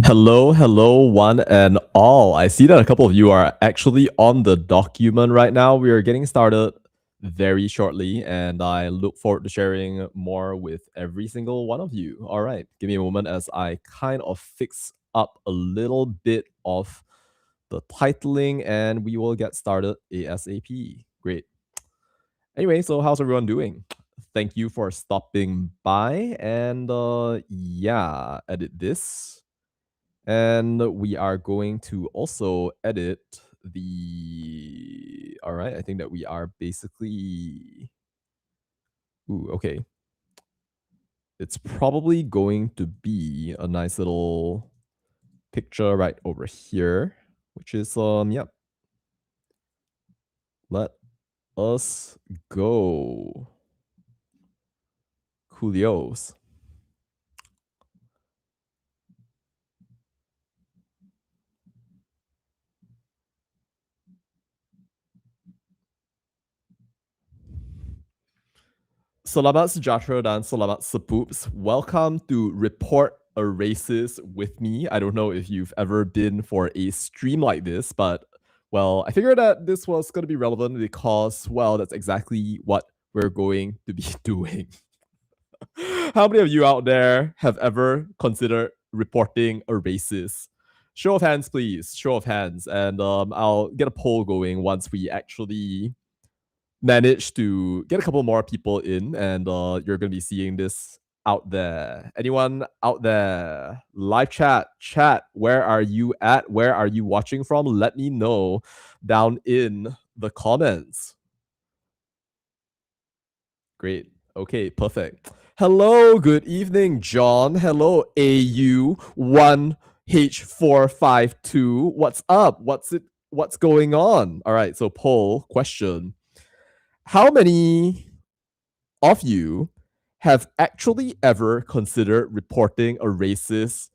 Hello, one and all. I see that a couple of you are actually on the document right now. We are getting started very shortly, and I look forward to sharing more with every single one of you. All right, give me a moment as I kind of fix up a little bit of the titling, and we will get started ASAP. Great. Anyway, so how's everyone doing? Thank you for stopping by, and yeah, edit this. And we are going to also edit the. All right, I think that we are basically. Ooh, okay. It's probably going to be a nice little picture right over here, which is, yep. Let us go. Coolios. Selamat sejahtera dan selamat sepoops. Welcome to Report a Racist with me. I don't know if you've ever been for a stream like this, but well, I figured that this was going to be relevant because, well, that's exactly what we're going to be doing. How many of you out there have ever considered reporting a racist? Show of hands, please. Show of hands. And I'll get a poll going once we actually managed to get a couple more people in, and you're going to be seeing this out there. Anyone out there? Live chat. Where are you at? Where are you watching from? Let me know down in the comments. Great. Okay, perfect. Hello, good evening, John. Hello, AU1H452. What's up? What's going on? All right, so poll question. How many of you have actually ever considered reporting a racist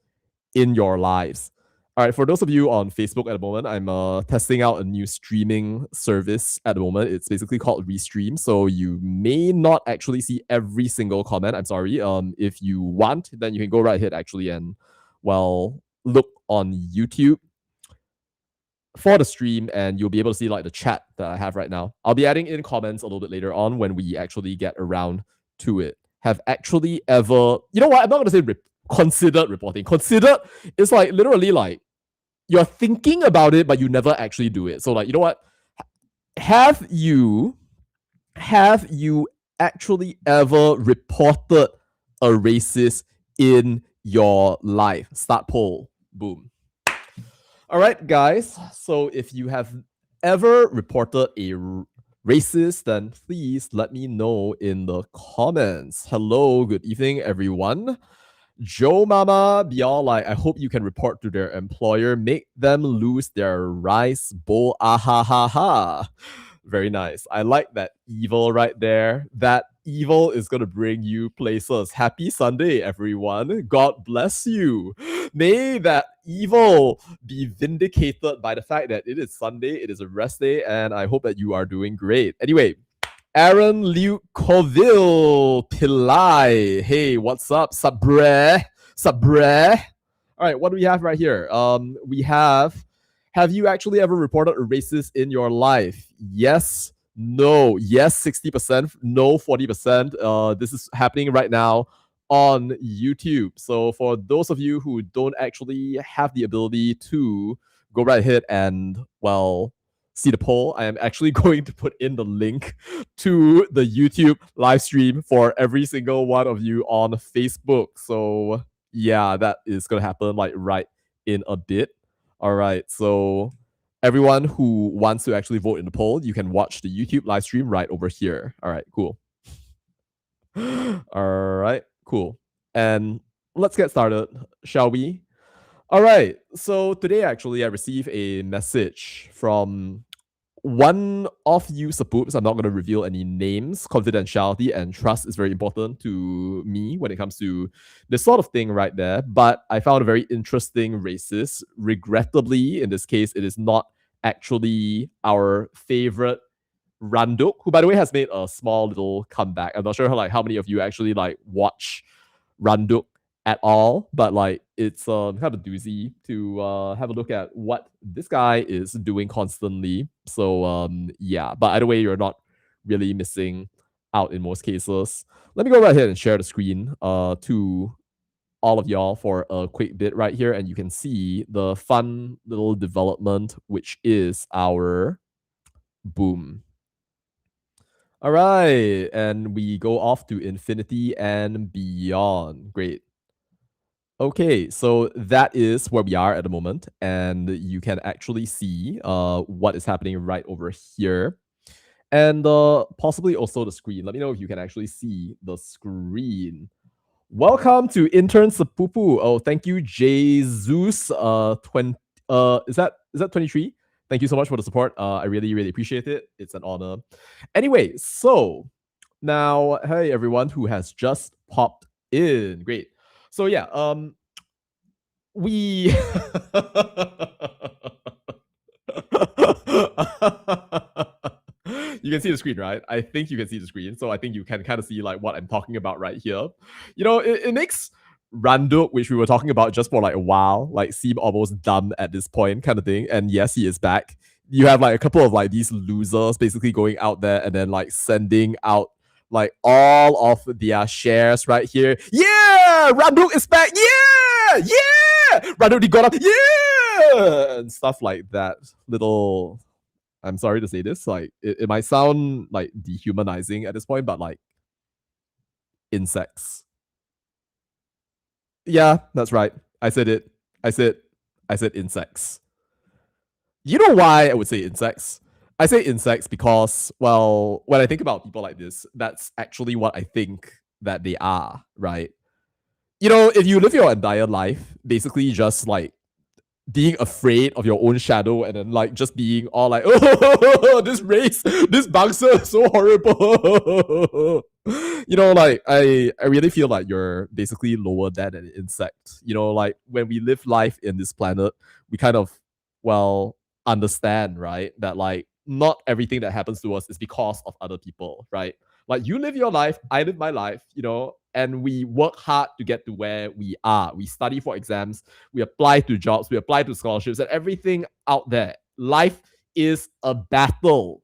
in your lives? All right, for those of you on Facebook at the moment, I'm testing out a new streaming service at the moment. It's basically called Restream, so you may not actually see every single comment. I'm sorry. If you want, then you can go right ahead actually and well look on YouTube for the stream, and you'll be able to see like the chat that I have right now. I'll be adding in comments a little bit later on when we actually get around to it. Have actually ever, you know what? I'm not gonna say considered reporting. Considered is like literally like you're thinking about it, but you never actually do it. So like, you know what? Have you actually ever reported a racist in your life? Start poll. Boom. All right, guys. So if you have ever reported a racist, then please let me know in the comments. Hello, good evening, everyone. Joe Mama, be all like, I hope you can report to their employer, make them lose their rice bowl. Ah ha ha ha. Very nice. I like that evil right there. That evil is going to bring you places. Happy Sunday, everyone. God bless you. May that evil be vindicated by the fact that it is Sunday, it is a rest day, and I hope that you are doing great. Anyway, Aaron Liu Coville Pillai. Hey, what's up? Sabre. Sabre. All right, what do we have right here? We have you actually ever reported a racist in your life? Yes, no. Yes, 60%, no, 40%. This is happening right now on YouTube. So for those of you who don't actually have the ability to go right ahead and well see the poll, I am actually going to put in the link to the YouTube live stream for every single one of you on Facebook. So yeah, that is gonna happen like right in a bit. All right, so everyone who wants to actually vote in the poll, you can watch the YouTube live stream right over here. All right, cool. All right, cool. And let's get started, shall we? All right. So today, actually, I received a message from one of you supoops. I'm not going to reveal any names. Confidentiality and trust is very important to me when it comes to this sort of thing right there. But I found a very interesting racist. Regrettably, in this case, it is not actually our favorite Randuk, who by the way has made a small little comeback. I'm not sure like how many of you actually like watch Randuk at all, but like it's kind of a doozy to have a look at what this guy is doing constantly. So yeah, but either way, you're not really missing out in most cases. Let me go right ahead and share the screen to all of y'all for a quick bit right here, and you can see the fun little development, which is our boom. All right, and we go off to infinity and beyond. Great. Okay, so that is where we are at the moment, and you can actually see what is happening right over here, and possibly also the screen. Let me know if you can actually see the screen. Welcome to Intern Sepupu. Oh, thank you, Jesus. 20. Is that 23? Thank you so much for the support. I really, really appreciate it. It's an honor. Anyway, so now, hey everyone who has just popped in. Great. So yeah, we you can see the screen, right? I think you can see the screen. So I think you can kind of see like what I'm talking about right here. You know, it makes Randuk, which we were talking about just for like a while, like seem almost dumb at this point, kind of thing. And yes, he is back. You have like a couple of like these losers basically going out there and then like sending out like all of their shares right here. Yeah, Randuk is back. Yeah, yeah, Randuk got up. Yeah, and stuff like that. Little, I'm sorry to say this, like it might sound like dehumanizing at this point, but like insects. Yeah, that's right. I said it. I said insects. You know why I would say insects? I say insects because, well, when I think about people like this, that's actually what I think that they are, right? You know, if you live your entire life basically just like being afraid of your own shadow and then like just being all like, oh, this race, this bouncer is so horrible. You know, like I really feel like you're basically lower than an insect. You know, like when we live life in this planet, we kind of, well, understand, right? That like not everything that happens to us is because of other people, right? Like you live your life, I live my life, you know, and we work hard to get to where we are. We study for exams, we apply to jobs, we apply to scholarships, and everything out there. Life is a battle,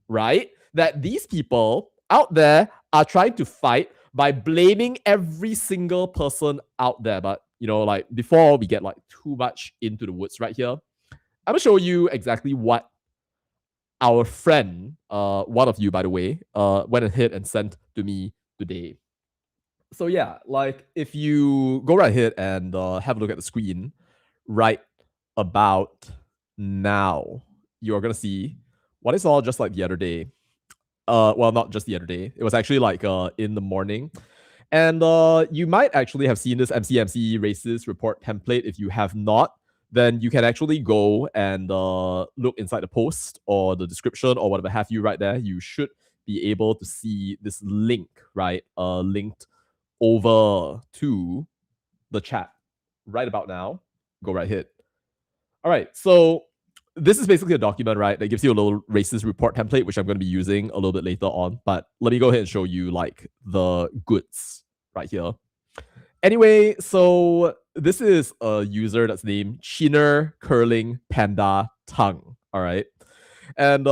right? That these people out there are trying to fight by blaming every single person out there. But you know, like before we get like too much into the woods right here, I'm gonna show you exactly what our friend, one of you by the way, went ahead and sent to me today. So yeah, like if you go right ahead and have a look at the screen right about now, you're gonna see what I saw just like the other day. Well, not just the other day. It was actually like in the morning. And you might actually have seen this MCMC racist report template. If you have not, then you can actually go and look inside the post or the description or whatever have you right there. You should be able to see this link, right? Linked over to the chat right about now. Go right ahead. All right, so this is basically a document, right, that gives you a little racist report template, which I'm going to be using a little bit later on. But let me go ahead and show you like the goods right here. Anyway, so this is a user that's named Chiner Curling Panda Tongue. All right, and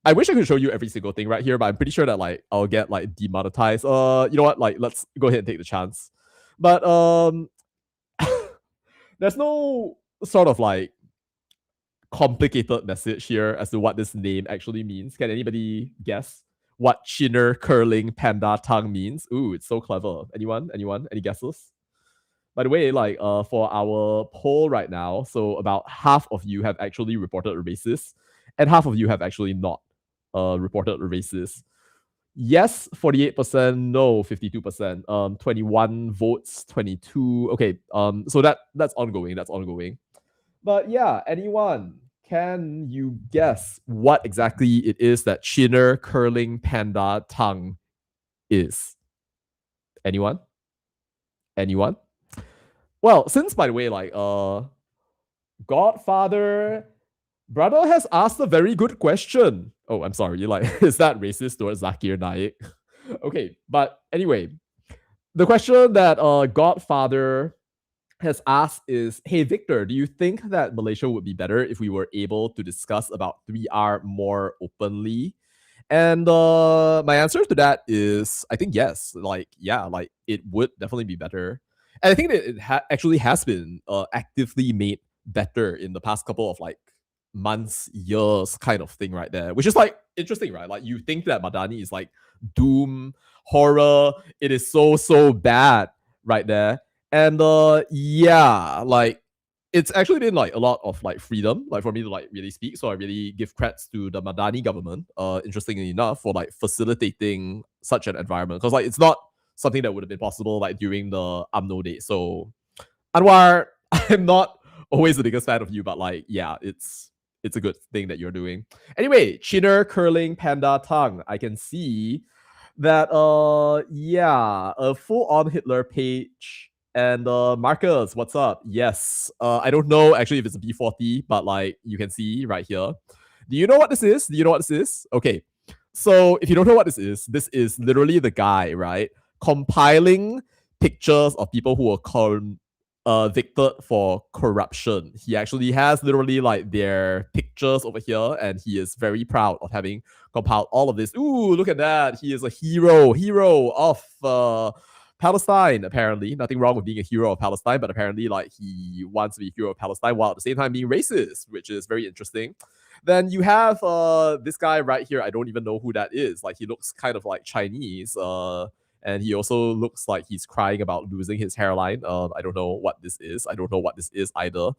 I wish I could show you every single thing right here, but I'm pretty sure that like I'll get like demonetized. You know what? Like let's go ahead and take the chance. But there's no sort of like complicated message here as to what this name actually means. Can anybody guess what Chiner Curling Panda Tongue means? Ooh, it's so clever. Anyone? Any guesses? By the way, like for our poll right now, so about half of you have actually reported a racist, and half of you have actually not reported a racist. Yes, 48%, no, 52%. 21 votes, 22. Okay, so that's ongoing. That's ongoing. But yeah, anyone, can you guess what exactly it is that Chiner Curling Panda Tongue is? Anyone? Anyone? Well, since by the way, like Godfather brother has asked a very good question. Oh, I'm sorry. Like, is that racist towards Zakir Naik? Okay, but anyway, the question that Godfather has asked is, hey Victor, do you think that Malaysia would be better if we were able to discuss about 3R more openly? And my answer to that is, I think yes. Like, yeah, like it would definitely be better. And I think that it actually has been actively made better in the past couple of like months, years, kind of thing, right there. Which is like interesting, right? Like you think that Madani is like doom horror. It is so bad, right there. And yeah, like it's actually been like a lot of like freedom, like for me to like really speak. So I really give credits to the Madani government, interestingly enough, for like facilitating such an environment. Because like it's not something that would have been possible like during the UMNO days. So Anwar, I'm not always the biggest fan of you, but like, yeah, it's a good thing that you're doing. Anyway, Chinner curling panda tongue. I can see that yeah, a full-on Hitler page. And Marcus, what's up? Yes. I don't know actually if it's a B40, but like you can see right here. Do you know what this is? Do you know what this is? Okay. So if you don't know what this is literally the guy, right? Compiling pictures of people who were convicted for corruption. He actually has literally like their pictures over here, and he is very proud of having compiled all of this. Ooh, look at that. He is a hero of Palestine, apparently. Nothing wrong with being a hero of Palestine, but apparently, like, he wants to be a hero of Palestine while at the same time being racist, which is very interesting. Then you have this guy right here. I don't even know who that is. Like, he looks kind of like Chinese. And he also looks like he's crying about losing his hairline. I don't know what this is. I don't know what this is either.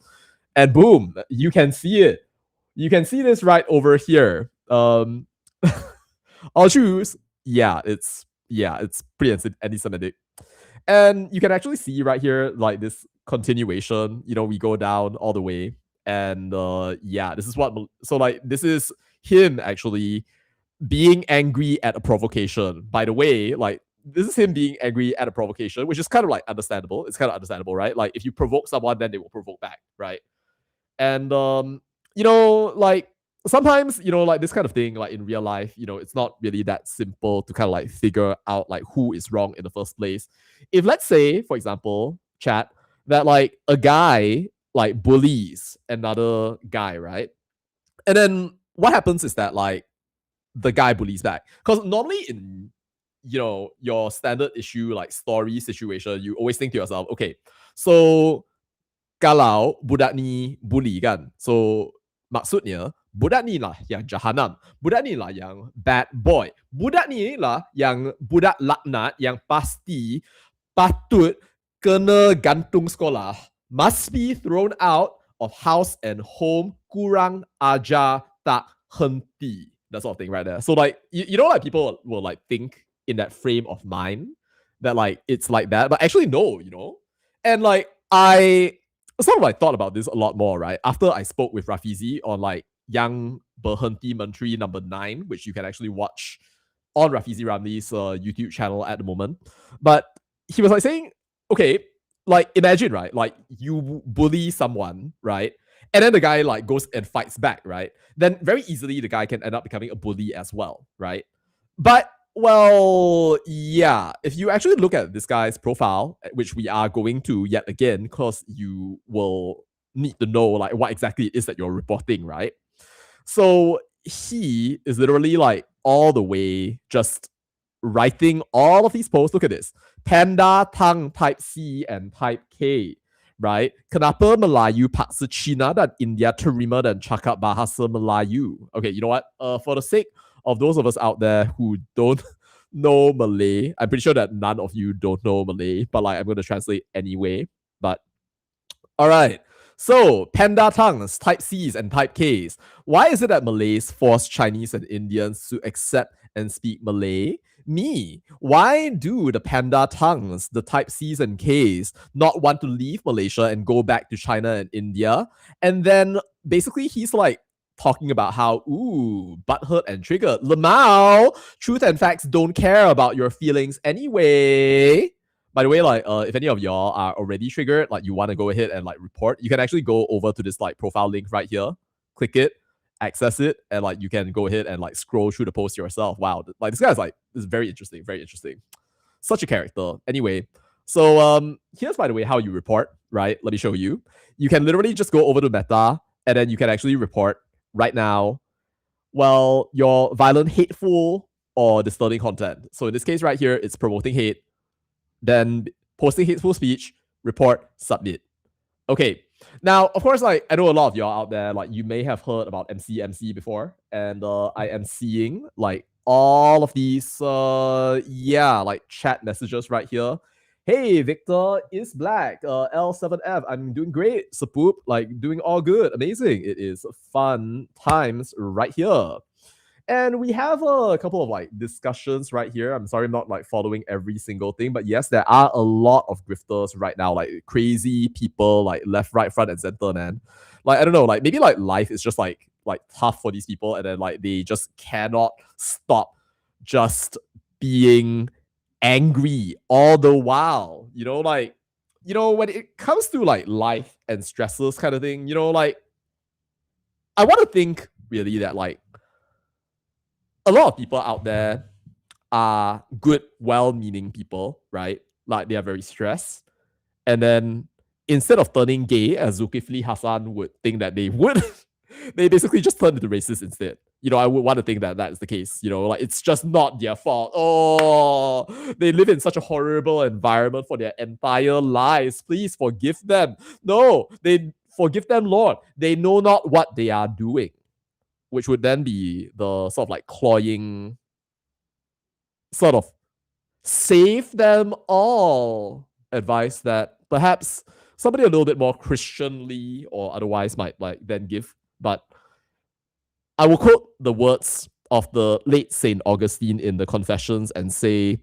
And boom, you can see it. You can see this right over here. I'll choose. It's pretty anti-Semitic. And you can actually see right here, like this continuation. You know, we go down all the way, and yeah, this is what. So like, this is him actually being angry at a provocation. By the way, like this is him being angry at a provocation, which is kind of like understandable. It's kind of understandable, right? Like if you provoke someone, then they will provoke back, right? And you know, like sometimes, you know, like this kind of thing, like in real life, you know, it's not really that simple to kind of like figure out like who is wrong in the first place. If let's say, for example, chat, that like a guy like bullies another guy, right? And then what happens is that like the guy bullies back. Because normally in, you know, your standard issue like story situation, you always think to yourself, okay, so kalau budak ni bully kan, so maksudnya budak ni lah yang jahanam, budak ni lah yang bad boy, budak ni lah yang budak laknat yang pasti patut kena gantung sekolah, must be thrown out of house and home, kurang ajar tak henti. That sort of thing right there. So like, you know, like people will like think in that frame of mind that like it's like that, but actually no, you know. And like I sort of like thought about this a lot more, right? After I spoke with Rafizi on like Yang Berhenti Menteri number 9, which you can actually watch on Rafizi Ramli's YouTube channel at the moment. But he was like saying, okay, like imagine, right? Like you bully someone, right? And then the guy like goes and fights back, right? Then very easily the guy can end up becoming a bully as well, right? But well, yeah, if you actually look at this guy's profile, which we are going to yet again, because you will need to know like what exactly it is that you're reporting, right? So he is literally like all the way just writing all of these posts. Look at this. Panda Tang type C and type K. Right? Kenapa Melayu paksa Cina dan India terima dan cakap bahasa Melayu? Okay, you know what? For the sake of those of us out there who don't know Malay, I'm pretty sure that none of you don't know Malay, but like I'm going to translate anyway. But all right. So, panda tongues, type C's and type K's. Why is it that Malays force Chinese and Indians to accept and speak Malay? Me. Why do the panda tongues, the type C's and K's, not want to leave Malaysia and go back to China and India? And then basically he's like talking about how, ooh, butthurt and triggered. Lamau, truth and facts don't care about your feelings anyway. By the way, like if any of y'all are already triggered, like you want to go ahead and like report, you can actually go over to this like profile link right here, click it, access it, and like you can go ahead and like scroll through the post yourself. Wow, like this guy's like, this is very interesting, very interesting. Such a character. Anyway, So here's, by the way, how you report, right? Let me show you. You can literally just go over to Meta, and then you can actually report right now, well, your violent, hateful, or disturbing content. So in this case right here, it's promoting hate, then posting hateful speech, report, submit. Okay. Now, of course, like I know a lot of y'all out there, like you may have heard about MC before, and I am seeing like all of these, like chat messages right here. Hey, Victor is black. L7F, I'm doing great. Sapoop, like doing all good, amazing. It is fun times right here. And we have a couple of like discussions right here. I'm sorry I'm not like following every single thing, but yes, there are a lot of grifters right now, like crazy people, like left, right, front, and center, man. Like I don't know, like maybe like life is just like tough for these people, and then like they just cannot stop just being angry all the while. When it comes to like life and stresses kind of thing, like I want to think really that like a lot of people out there are good, well-meaning people, right? Like they are very stressed. And then instead of turning gay, as Zulkifli Hassan would think that they would, they basically just turn into racist instead. I would want to think that is the case. Like it's just not their fault. Oh, they live in such a horrible environment for their entire lives. Please forgive them. No, they forgive them, Lord. They know not what they are doing, which would then be the sort of like cloying, sort of save them all advice that perhaps somebody a little bit more Christianly or otherwise might like then give. But I will quote the words of the late Saint Augustine in the Confessions and say,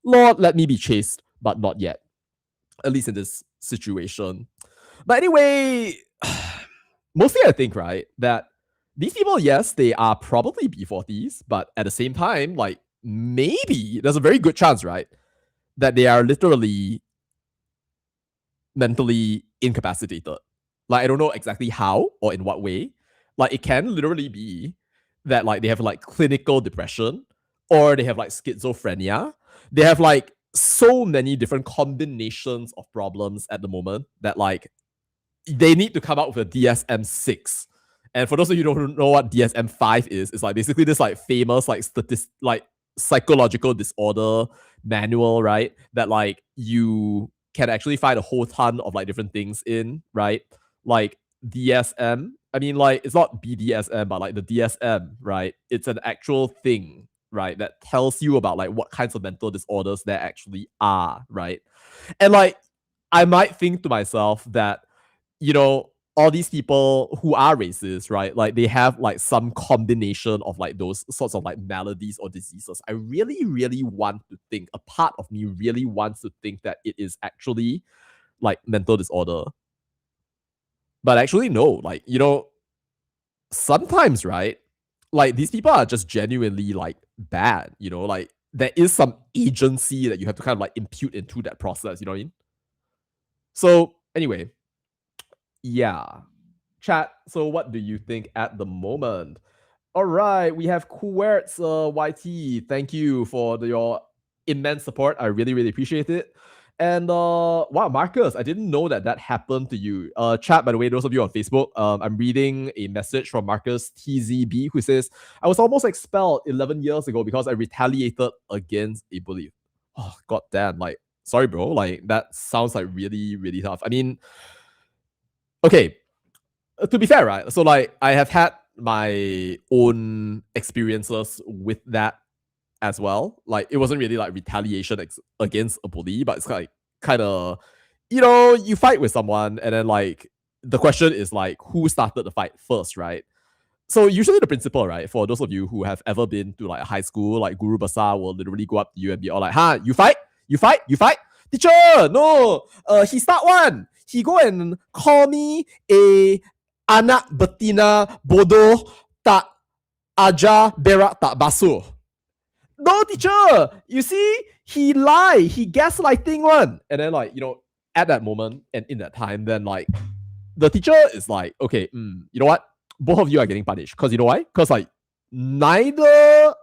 Lord, let me be chaste, but not yet. At least in this situation. But anyway, mostly I think, right, that these people, yes, they are probably B40s, but at the same time, like maybe there's a very good chance, right, that they are literally mentally incapacitated. Like I don't know exactly how or in what way. Like it can literally be that like they have like clinical depression or they have like schizophrenia. They have like so many different combinations of problems at the moment that like they need to come out with a DSM-6. And for those of you who don't know what DSM-5 is, it's like basically this like famous like psychological disorder manual, right? That like you can actually find a whole ton of like different things in, right? Like DSM. I mean, like it's not BDSM, but like the DSM, right? It's an actual thing, right? That tells you about like what kinds of mental disorders there actually are, right? And like I might think to myself that all these people who are racist, right? Like they have like some combination of like those sorts of like maladies or diseases. I really, really want to think, a part of me really wants to think that it is actually like mental disorder. But actually, no, like, sometimes, right? Like these people are just genuinely like bad, like there is some agency that you have to kind of like impute into that process, you know what I mean? So anyway, yeah. Chat, so what do you think at the moment? All right, we have Kuwerts YT. Thank you for your immense support. I really, really appreciate it. And wow, Marcus, I didn't know that happened to you. Chat, by the way, those of you on Facebook, I'm reading a message from Marcus TZB who says, I was almost expelled 11 years ago because I retaliated against a bully. Oh, god damn, like, sorry, bro. Like, that sounds like really, really tough. I mean, okay, to be fair, right? So like I have had my own experiences with that as well. Like it wasn't really like retaliation against a bully, but it's like kind of, you fight with someone and then like the question is like who started the fight first, right? So usually the principal, right, for those of you who have ever been to like high school, like Guru Basar will literally go up to you and be all like, huh, you fight? Teacher, no, he start one. He go and call me a anak betina bodoh tak ajar berak tak basuh. No, teacher, you see, he lie, he gaslighting one. And then like, at that moment and in that time, then like the teacher is like, okay, you know what? Both of you are getting punished. Because you know why? Because like neither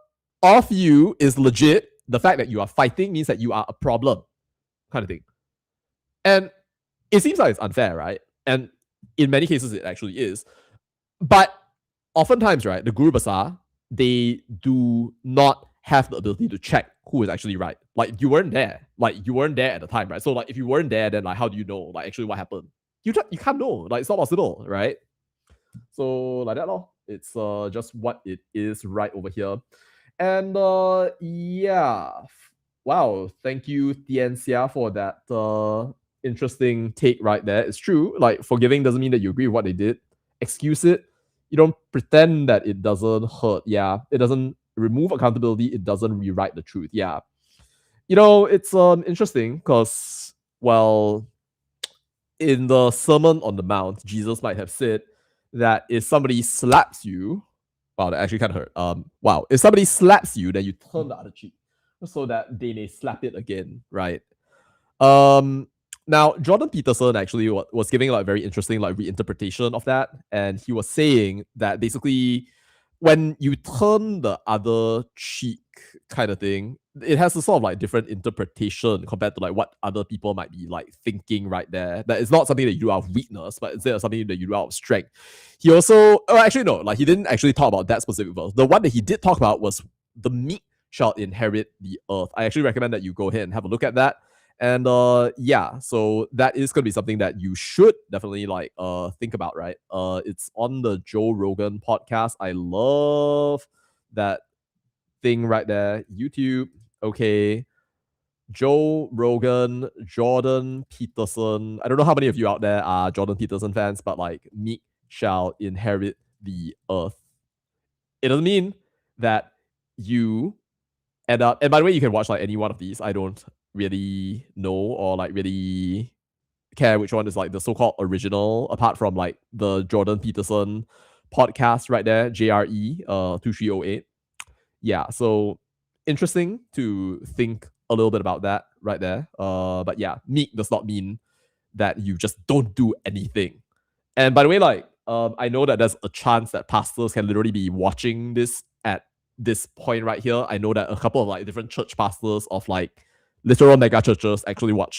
of you is legit. The fact that you are fighting means that you are a problem, kind of thing. And it seems like it's unfair, right? And in many cases, it actually is. But oftentimes, right, the Guru Besar, they do not have the ability to check who is actually right. Like, you weren't there. Like, you weren't there at the time, right? So, like, if you weren't there, then, like, how do you know, like, actually what happened? You can't know. Like, it's not possible, right? So, like that, lor. It's just what it is right over here. And yeah. Wow. Thank you, Tian Xia, for that interesting take right there. It's true. Like, forgiving doesn't mean that you agree with what they did. Excuse it. You don't pretend that it doesn't hurt. Yeah. It doesn't remove accountability. It doesn't rewrite the truth. Yeah. It's interesting because, well, in the Sermon on the Mount, Jesus might have said that if somebody slaps you, wow, that actually kind of hurt. Wow, if somebody slaps you, then you turn the other cheek so that they may slap it again, right? Now Jordan Peterson actually was giving like a very interesting like reinterpretation of that, and he was saying that basically when you turn the other cheek kind of thing, it has a sort of like different interpretation compared to like what other people might be like thinking right there. That it's not something that you do out of weakness, but instead of something that you do out of strength. He also, actually no, like he didn't actually talk about that specific verse. The one that he did talk about was the meek shall inherit the earth. I actually recommend that you go ahead and have a look at that. And yeah, so that is gonna be something that you should definitely like think about, right? It's on the Joe Rogan podcast. I love that thing right there. YouTube, okay. Joe Rogan, Jordan Peterson. I don't know how many of you out there are Jordan Peterson fans, but like meek shall inherit the earth. It doesn't mean that you end up, and by the way, you can watch like any one of these. I don't really know or like really care which one is like the so-called original, apart from like the Jordan Peterson podcast right there, JRE 2308. Yeah, so interesting to think a little bit about that right there. But yeah, meek does not mean that you just don't do anything. And by the way, like, I know that there's a chance that pastors can literally be watching this at this point right here. I know that a couple of like different church pastors of like literal mega churches actually watch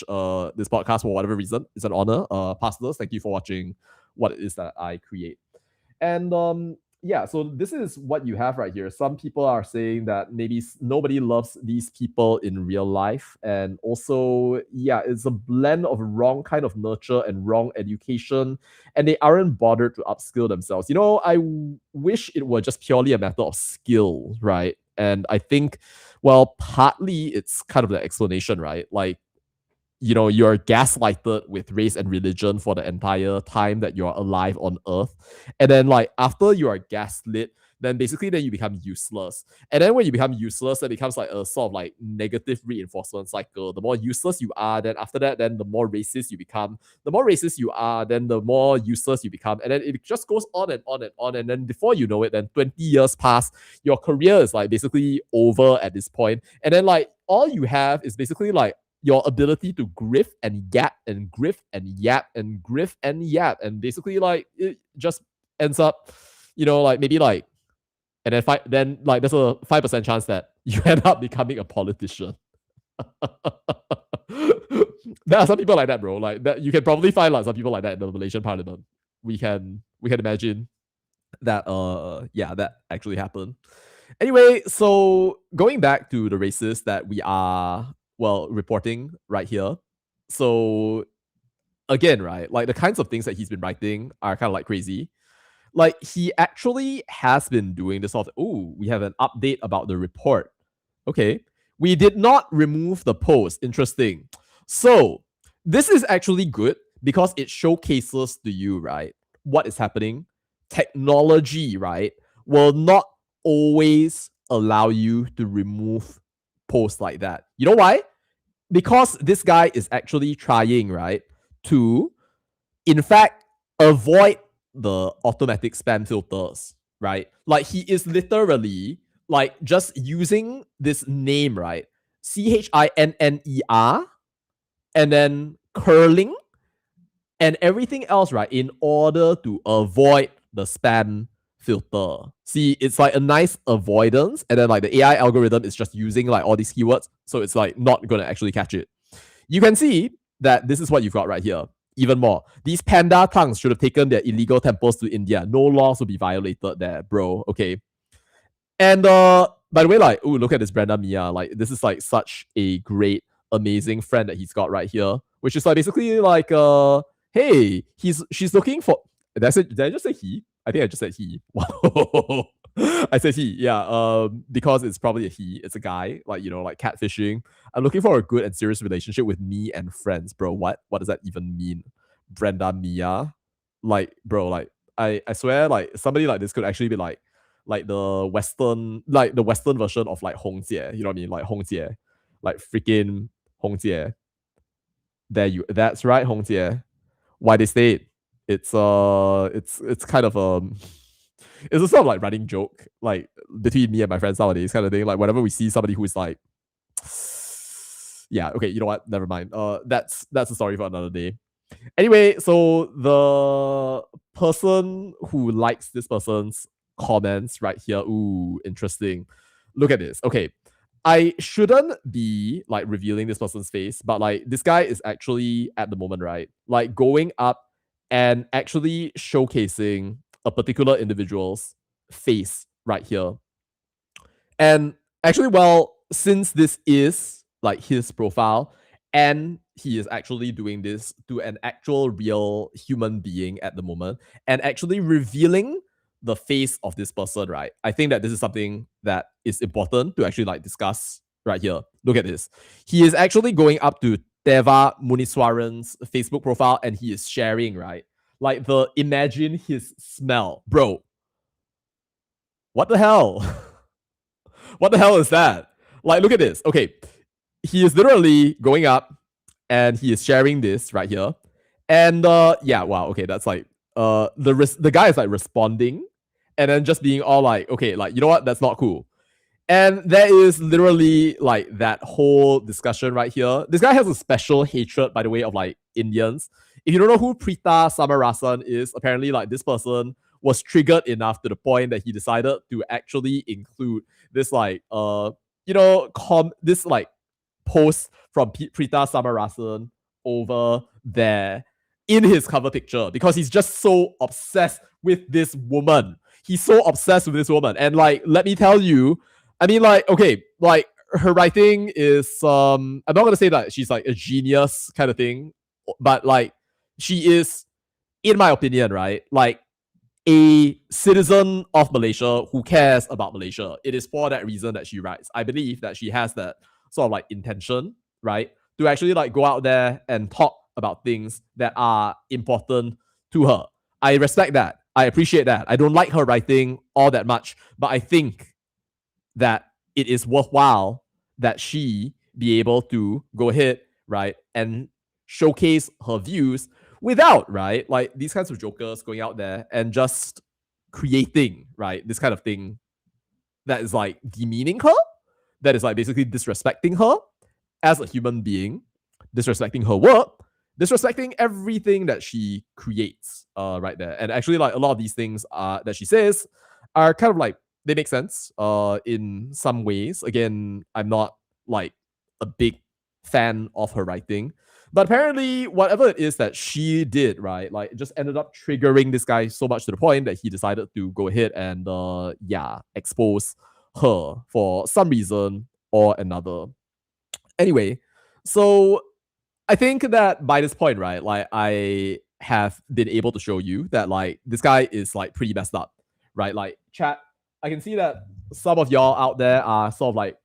this podcast for whatever reason. It's an honor. Pastors, thank you for watching what it is that I create. And yeah, so this is what you have right here. Some people are saying that maybe nobody loves these people in real life. And also, yeah, it's a blend of wrong kind of nurture and wrong education. And they aren't bothered to upskill themselves. I wish it were just purely a matter of skill, right? And I think, well, partly it's kind of the explanation, right? Like, you're gaslighted with race and religion for the entire time that you're alive on earth. And then like after you are gaslit, then basically then you become useless. And then when you become useless, it becomes like a sort of like negative reinforcement cycle. The more useless you are, then after that, then the more racist you become. The more racist you are, then the more useless you become. And then it just goes on and on and on. And then before you know it, then 20 years pass, your career is like basically over at this point. And then like all you have is basically like your ability to griff and yap and griff and yap and griff and yap. And basically like it just ends up, like maybe like, and then like there's a 5% chance that you end up becoming a politician. There are some people like that, bro. Like that, you can probably find like some people like that in the Malaysian parliament. We can imagine that yeah, that actually happened. Anyway, so going back to the races that we are reporting right here. So again, right, like the kinds of things that he's been writing are kind of like crazy. Like he actually has been doing this sort of, oh, we have an update about the report. Okay. We did not remove the post. Interesting. So this is actually good because it showcases to you, right, what is happening. Technology, right, will not always allow you to remove posts like that. You know why? Because this guy is actually trying, right, to, in fact, avoid the automatic spam filters, right? Like he is literally like just using this name, right? CHINNER, and then curling and everything else, right, in order to avoid the spam filter. See, it's like a nice avoidance, and then like the AI algorithm is just using like all these keywords, so it's like not gonna actually catch it. You can see that this is what you've got right here. Even more, these panda tongues should have taken their illegal temples to India. No laws will be violated there, bro. Okay. And by the way, like, oh, look at this Brenda Mia. Like, this is like such a great, amazing friend that he's got right here, which is like basically like hey, she's looking for. Did I just say he? I think I just said he. Wow. I said he, yeah. Because it's probably a he. It's a guy, like, you know, like catfishing. I'm looking for a good and serious relationship with me and friends, bro. What does that even mean? Brenda Mia, like, bro, like, I swear, like, somebody like this could actually be like the Western version of like Hong Jie. You know what I mean? Like Hong Jie, like freaking Hong Jie. That's right, Hong Jie. Why they stayed? It's kind of it's a sort of like running joke, like between me and my friends nowadays, kind of thing. Like whenever we see somebody who is like, yeah, okay, you know what? Never mind. That's a story for another day. Anyway, so the person who likes this person's comments right here, ooh, interesting. Look at this. Okay, I shouldn't be like revealing this person's face, but like this guy is actually at the moment, right? Like going up and actually showcasing a particular individual's face right here. And actually, well, since this is like his profile and he is actually doing this to an actual real human being at the moment and actually revealing the face of this person, right? I think that this is something that is important to actually like discuss right here. Look at this. He is actually going up to Teva Muniswaran's Facebook profile and he is sharing, right? Like the imagine his smell. Bro, what the hell? What the hell is that? Like, look at this. Okay, he is literally going up and he is sharing this right here. And yeah, wow, okay, that's like the guy is like responding and then just being all like, okay, like, you know what, that's not cool. And there is literally like that whole discussion right here. This guy has a special hatred, by the way, of like Indians. If you don't know who Prita Samarasan is, apparently like this person was triggered enough to the point that he decided to actually include this like this like post from Prita Samarasan over there in his cover picture because he's just so obsessed with this woman. He's so obsessed with this woman. And like, let me tell you, I mean, like, okay, like her writing is I'm not gonna say that she's like a genius kind of thing, but like she is, in my opinion, right, like a citizen of Malaysia who cares about Malaysia. It is for that reason that she writes. I believe that she has that sort of like intention, right, to actually like go out there and talk about things that are important to her. I respect that. I appreciate that. I don't like her writing all that much, but I think that it is worthwhile that she be able to go ahead, right, and showcase her views without, right, like these kinds of jokers going out there and just creating, right, this kind of thing that is like demeaning her, that is like basically disrespecting her as a human being, disrespecting her work, disrespecting everything that she creates, right there. And actually, like a lot of these things that she says are kind of like they make sense in some ways. Again, I'm not like a big fan of her writing, but apparently whatever it is that she did, right, like it just ended up triggering this guy so much to the point that he decided to go ahead and expose her for some reason or another. Anyway, so I think that by this point, right, like I have been able to show you that like this guy is like pretty messed up, right? Like chat, I can see that some of y'all out there are sort of like,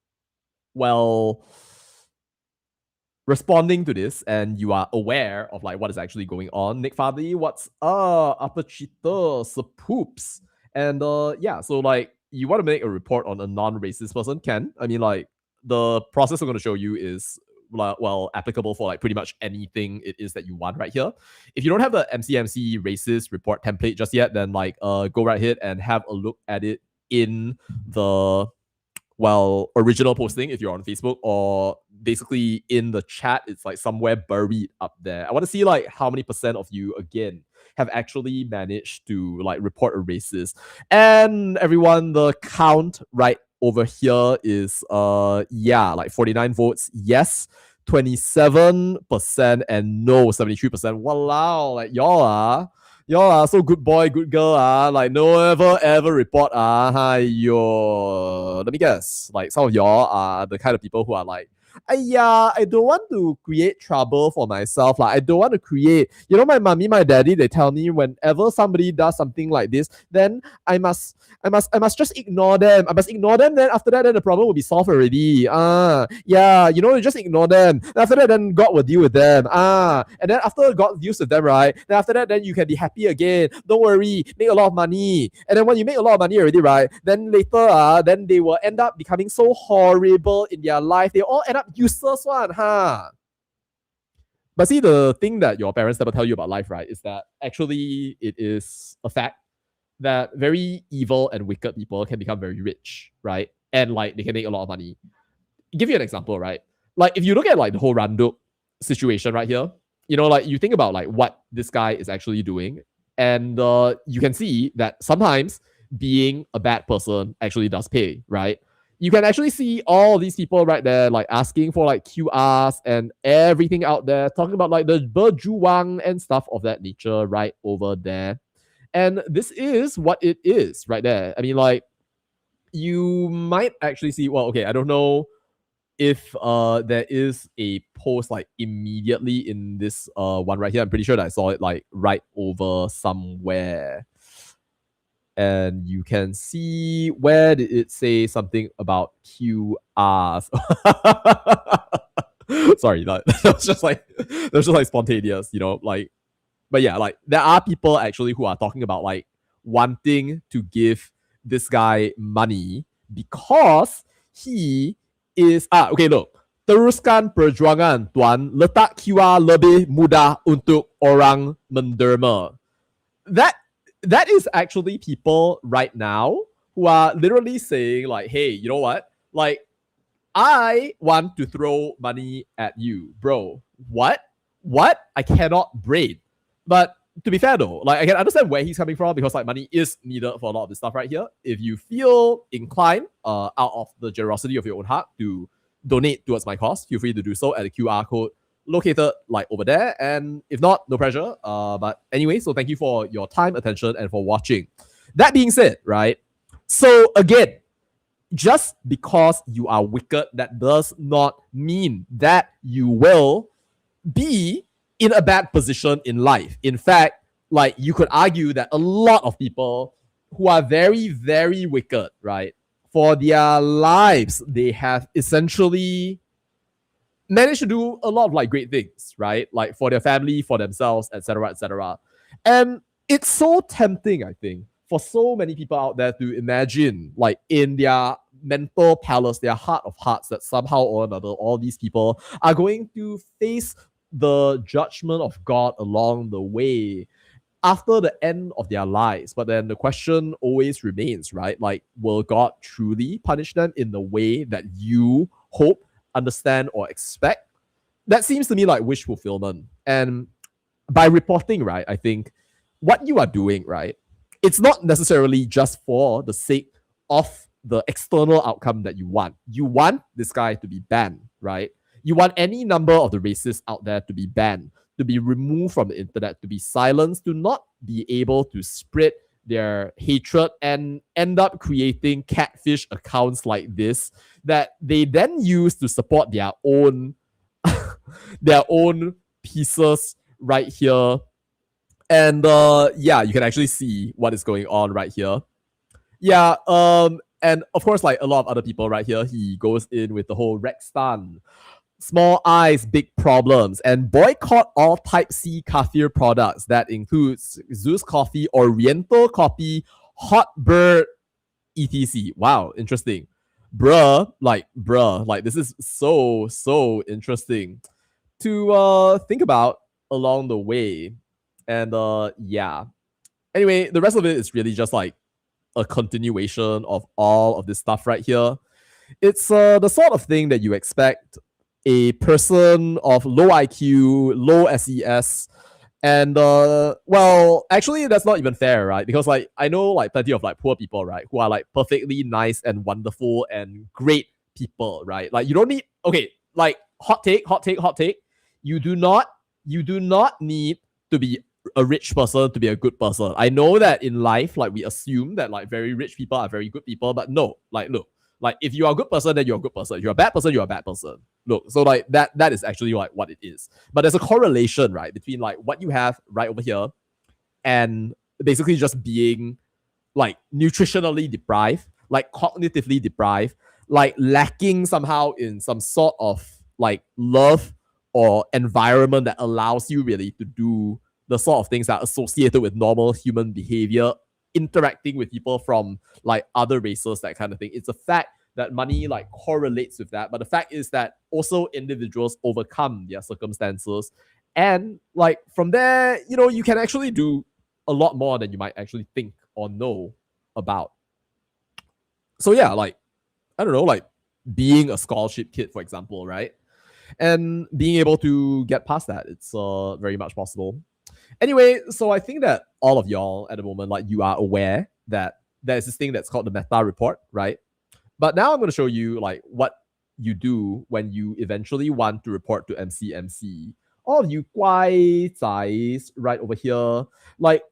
well, responding to this and you are aware of like what is actually going on. Nick Fadli, what's Apachito, poops. And yeah, so like you want to make a report on a non-racist person, can. I mean, like the process I'm going to show you is well applicable for like pretty much anything it is that you want right here. If you don't have the MCMC racist report template just yet, then like go right ahead and have a look at it in the original posting if you're on Facebook, or basically in the chat. It's like somewhere buried up there. I want to see like how many % of you again have actually managed to like report a racist. And everyone, the count right over here is like 49 votes yes 27% and no 73%. Walao, like y'all are so good boy, good girl, like no ever report, yo. Let me guess, like some of y'all are the kind of people who are like, I don't want to create trouble for myself. Like I don't want to create, my mommy, my daddy, they tell me whenever somebody does something like this, then I must just ignore them. I must ignore them. Then after that, then the problem will be solved already. Yeah, you just ignore them. And after that, then God will deal with them. And then after God deals with them, right? Then after that, then you can be happy again. Don't worry, make a lot of money. And then when you make a lot of money already, right? Then later, then they will end up becoming so horrible in their life. They all end up useless one, But see, the thing that your parents never tell you about life, right, is that actually it is a fact that very evil and wicked people can become very rich, right? And like they can make a lot of money. Give you an example, right? Like if you look at like the whole Randuk situation right here, like you think about like what this guy is actually doing, and you can see that sometimes being a bad person actually does pay, right? You can actually see all these people right there, like asking for like QRs and everything out there, talking about like the berjuang and stuff of that nature right over there. And this is what it is right there. I mean, like, you might actually see, well, okay, I don't know if there is a post like immediately in this one right here. I'm pretty sure that I saw it like right over somewhere. And you can see, where did it say something about QRs? Sorry, that was just like spontaneous, like. But yeah, like there are people actually who are talking about like wanting to give this guy money because he is okay, look. Teruskan perjuangan, tuan. Letak QR lebih mudah untuk orang menderma. That is actually people right now who are literally saying like, hey, you know what? Like, I want to throw money at you, bro. What? I cannot braid. But to be fair though, like I can understand where he's coming from because like money is needed for a lot of this stuff right here. If you feel inclined, out of the generosity of your own heart to donate towards my cause, feel free to do so at the QR code located like over there. And if not, no pressure. But anyway, so thank you for your time, attention, and for watching. That being said, right? So again, just because you are wicked, that does not mean that you will be in a bad position in life. In fact, like you could argue that a lot of people who are very, very wicked, right, for their lives, they have essentially managed to do a lot of like great things, right? Like for their family, for themselves, etc., etc. And it's so tempting, I think, for so many people out there to imagine, like in their mental palace, their heart of hearts, that somehow or another, all these people are going to face the judgment of God along the way after the end of their lives. But then the question always remains, right? Like, will God truly punish them in the way that you hope, understand, or expect? That seems to me like wish fulfillment. And by reporting, right, I think what you are doing, right, it's not necessarily just for the sake of the external outcome that you want. You want this guy to be banned, right? You want any number of the racists out there to be banned, to be removed from the internet, to be silenced, to not be able to spread their hatred and end up creating catfish accounts like this that they then use to support their own their own pieces right here. And yeah, you can actually see what is going on right here. Yeah, and of course, like a lot of other people right here, he goes in with the whole Rextan, small eyes, big problems, and boycott all Type C kafir products. That includes Zeus Coffee, Oriental Coffee, Hot Bird, etc. Wow, interesting. Bruh, like this is so interesting to think about along the way. And yeah. Anyway, the rest of it is really just like a continuation of all of this stuff right here. It's the sort of thing that you expect a person of low IQ, low SES, and well, actually that's not even fair, right? Because like I know like plenty of like poor people, right, who are like perfectly nice and wonderful and great people, right? Like you don't need, okay, like hot take. You do not need to be a rich person to be a good person. I know that in life, like we assume that like very rich people are very good people, but no, like look, like if you are a good person, then you're a good person. If you're a bad person, you're a bad person. Look, so like that is actually like what it is. But there's a correlation, right, between like what you have right over here and basically just being like nutritionally deprived, like cognitively deprived, like lacking somehow in some sort of like love or environment that allows you really to do the sort of things that are associated with normal human behavior, interacting with people from like other races, that kind of thing. It's a fact that money like correlates with that. But the fact is that also individuals overcome their circumstances. And like from there, you know, you can actually do a lot more than you might actually think or know about. So yeah, like I don't know, like being a scholarship kid, for example, right? And being able to get past that, it's very much possible. Anyway, so I think that all of y'all at the moment, like you are aware that there's this thing that's called the meta report, right? But now I'm going to show you like what you do when you eventually want to report to MCMC. All of you guai zais right over here, like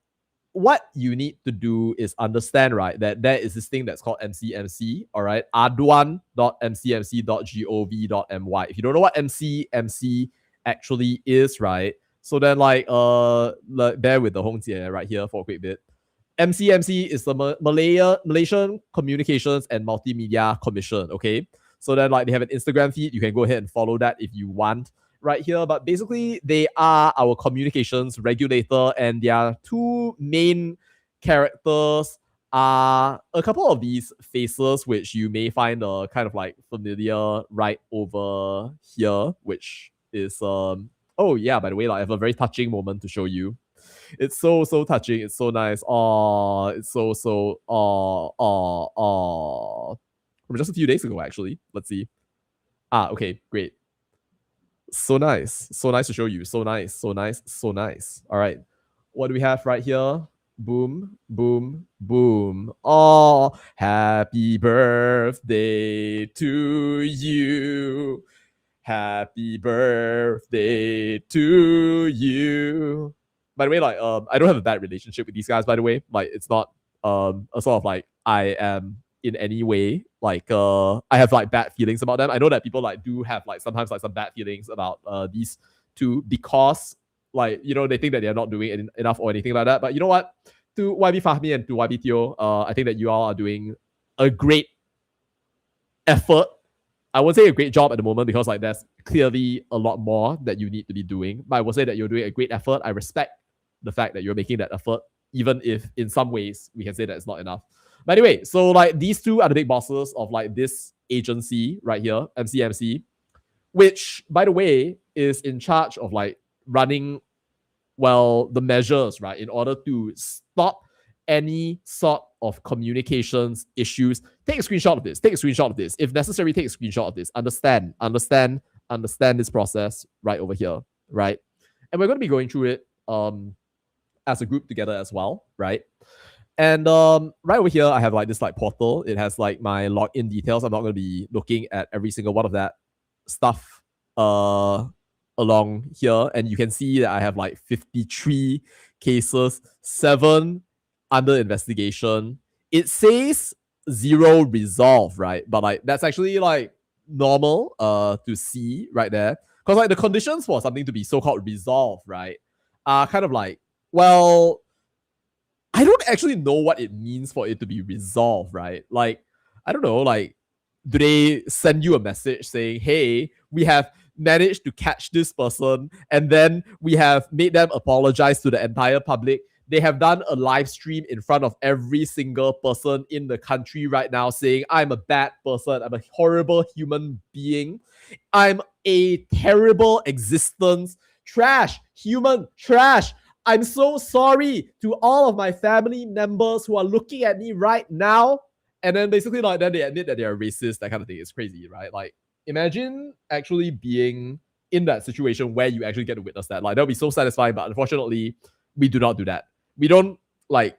what you need to do is understand, right, that there is this thing that's called MCMC, all right, aduan.mcmc.gov.my. If you don't know what MCMC actually is, right, so then like bear with the Hong Jie right here for a quick bit. MCMC is the Malaysian Communications and Multimedia Commission, okay? So then like they have an Instagram feed. You can go ahead and follow that if you want right here. But basically, they are our communications regulator, and their two main characters are a couple of these faces, which you may find kind of like familiar right over here, which is oh yeah, by the way, like I have a very touching moment to show you. It's so touching. It's so nice. Oh, it's so from just a few days ago, actually. Let's see. Ah, okay, great. So nice. So nice to show you. So nice. So nice. So nice. All right. What do we have right here? Boom, boom, boom. Oh, happy birthday to you. Happy birthday to you. By the way, like I don't have a bad relationship with these guys, by the way. Like it's not a sort of like I am in any way like I have like bad feelings about them. I know that people like do have like sometimes like some bad feelings about these two because like you know they think that they're not doing enough or anything like that. But you know what? To YB Fahmi and to YB Teo, I think that you all are doing a great effort. I won't say a great job at the moment because like there's clearly a lot more that you need to be doing. But I will say that you're doing a great effort. I respect the fact that you're making that effort, even if in some ways we can say that it's not enough. But anyway, so like these two are the big bosses of like this agency right here, MCMC, which by the way is in charge of like running well the measures, right, in order to stop any sort of communications issues. Take a screenshot of this. Take a screenshot of this. If necessary, take a screenshot of this. Understand this process right over here, right? And we're going to be going through it as a group together as well, right? And right over here, I have like this like portal. It has like my login details. I'm not going to be looking at every single one of that stuff along here. And you can see that I have like 53 cases, 7 under investigation. It says 0 resolve, right? But like that's actually like normal to see right there. Because like the conditions for something to be so-called resolved, right, are kind of like, well, I don't actually know what it means for it to be resolved, right? Like, I don't know, like, do they send you a message saying, hey, we have managed to catch this person, and then we have made them apologize to the entire public. They have done a live stream in front of every single person in the country right now saying, I'm a bad person, I'm a horrible human being, I'm a terrible existence, trash, human trash. I'm so sorry to all of my family members who are looking at me right now. And then basically like then they admit that they are racist, that kind of thing. It's crazy, right? Like imagine actually being in that situation where you actually get to witness that. Like that would be so satisfying, but unfortunately, we do not do that. We don't like,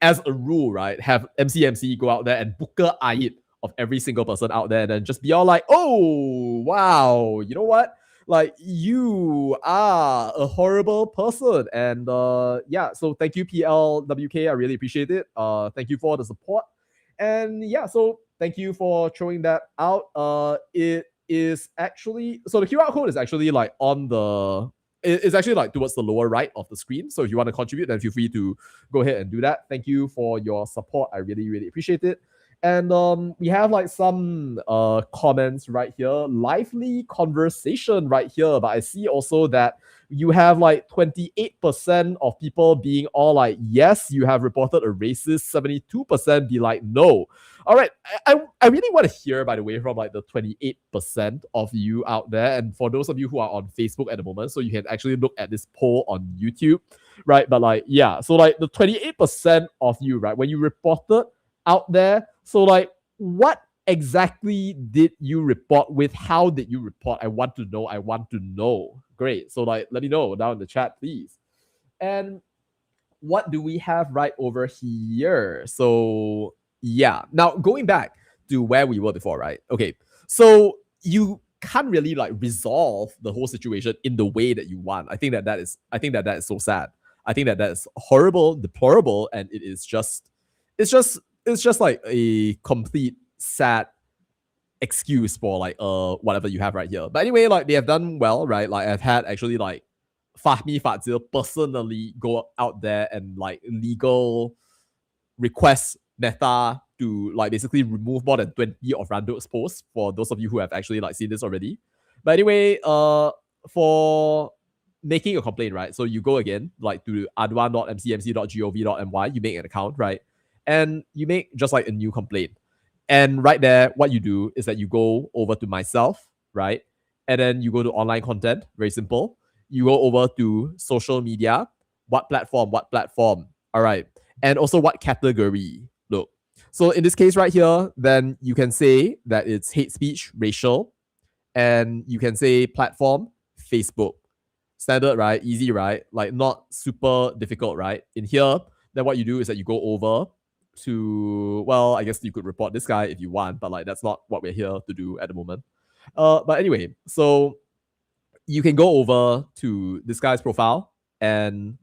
as a rule, right, have MCMC go out there and booker Ayit of every single person out there and then just be all like, oh, wow, you know what? Like, you are a horrible person. And yeah, so thank you, PLWK. I really appreciate it. Thank you for the support. And yeah, so thank you for throwing that out. It is actually, so the QR code is actually like on the, it's actually like towards the lower right of the screen. So if you want to contribute, then feel free to go ahead and do that. Thank you for your support. I really, really appreciate it. And we have like some comments right here. Lively conversation right here. But I see also that you have like 28% of people being all like, yes, you have reported a racist. 72% be like, no. All right. I really want to hear, by the way, from like the 28% of you out there. And for those of you who are on Facebook at the moment, so you can actually look at this poll on YouTube, right? But like, yeah. So like the 28% of you, right, when you reported out there, so like what exactly did you report with? How did you report? I want to know. I want to know. Great. So like let me know down in the chat, please. And what do we have right over here? So yeah. Now going back to where we were before, right? Okay. So you can't really like resolve the whole situation in the way that you want. I think that is so sad. I think that is horrible, deplorable, and it's just like a complete sad excuse for like whatever you have right here. But anyway, like they have done well, right? Like I've had actually like Fahmi Fadzil personally go out there and like legal request Meta to like basically remove more than 20 of Rando's posts, for those of you who have actually like seen this already. But anyway, for making a complaint, right? So you go again like to adwan.mcmc.gov.my, you make an account, right? And you make just like a new complaint. And right there, what you do is that you go over to myself, right? And then you go to online content, very simple. You go over to social media, what platform, all right. And also what category. Look, so in this case right here, then you can say that it's hate speech, racial, and you can say platform, Facebook. Standard, right? Easy, right? Like not super difficult, right? In here, then what you do is that you go over to, well, I guess you could report this guy if you want, but like that's not what we're here to do at the moment. But anyway, so you can go over to this guy's profile, and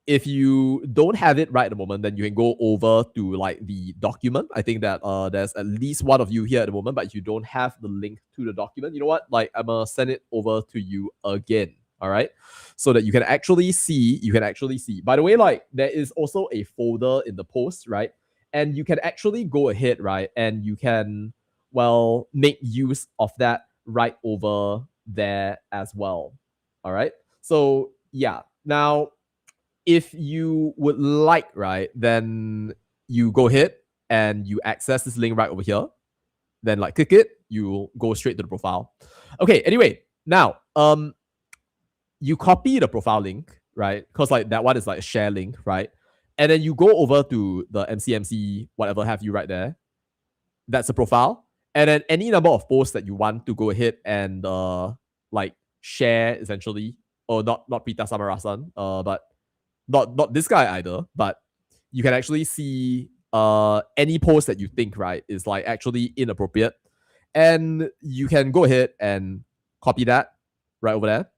if you don't have it right at the moment, then you can go over to like the document. I think that there's at least one of you here at the moment, but if you don't have the link to the document, you know what? Like I'm gonna send it over to you again. All right, so that you can actually see. By the way, like there is also a folder in the post, right? And you can actually go ahead, right? And you can, well, make use of that right over there as well. All right. So yeah. Now, if you would like, right, then you go ahead and you access this link right over here. Then like click it, you go straight to the profile. Okay, anyway, now you copy the profile link, right? Because like that one is like a share link, right? And then you go over to the MCMC, whatever have you right there. That's the profile. And then any number of posts that you want to go ahead and like share essentially, or not Prita Samarasan, but not this guy either, but you can actually see any post that you think, right, is like actually inappropriate. And you can go ahead and copy that right over there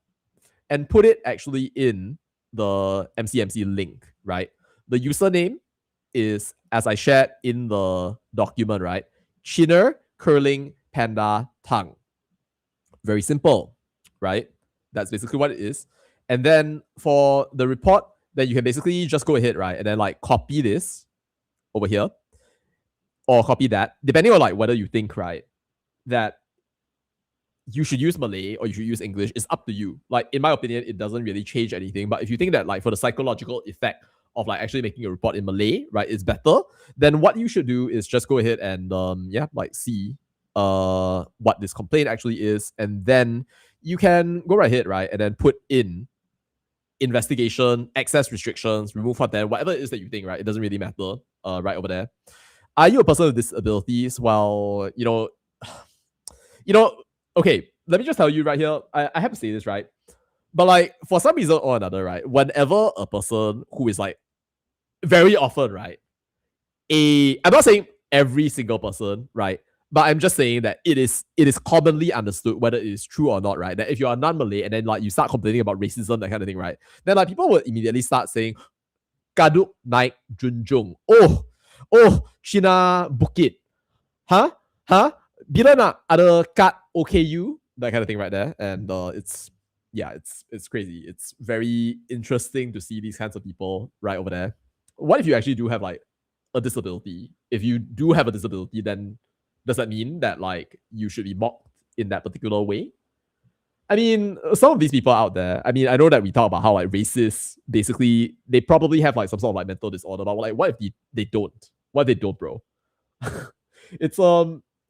and put it actually in the MCMC link, right? The username is, as I shared in the document, right? Chinner curling panda tongue. Very simple, right? That's basically what it is. And then for the report, then you can basically just go ahead, right? And then like copy this over here or copy that, depending on like whether you think, right, that you should use Malay or you should use English. It's up to you. Like in my opinion, it doesn't really change anything. But if you think that like for the psychological effect of like actually making a report in Malay, right, is better, then what you should do is just go ahead and like see what this complaint actually is, and then you can go right ahead, right, and then put in investigation, access restrictions, remove content, whatever it is that you think, right? It doesn't really matter, right over there. Are you a person with disabilities? Well, okay, let me just tell you right here, I have to say this, right? But like for some reason or another, right, whenever a person who is like very often, right, I'm not saying every single person, right? But I'm just saying that it is commonly understood, whether it is true or not, right? That if you are non-Malay and then like you start complaining about racism, that kind of thing, right? Then like people will immediately start saying, Kaduk naik junjung. Oh, Cina Bukit. Huh? Huh? Bila nak ada kat OKU? That kind of thing right there. And it's crazy. It's very interesting to see these kinds of people right over there. What if you actually do have like a disability? If you do have a disability, then does that mean that like you should be mocked in that particular way? I mean, some of these people out there, I mean, I know that we talk about how like racists basically they probably have like some sort of like mental disorder, but like what if they don't? What if they don't, bro? It's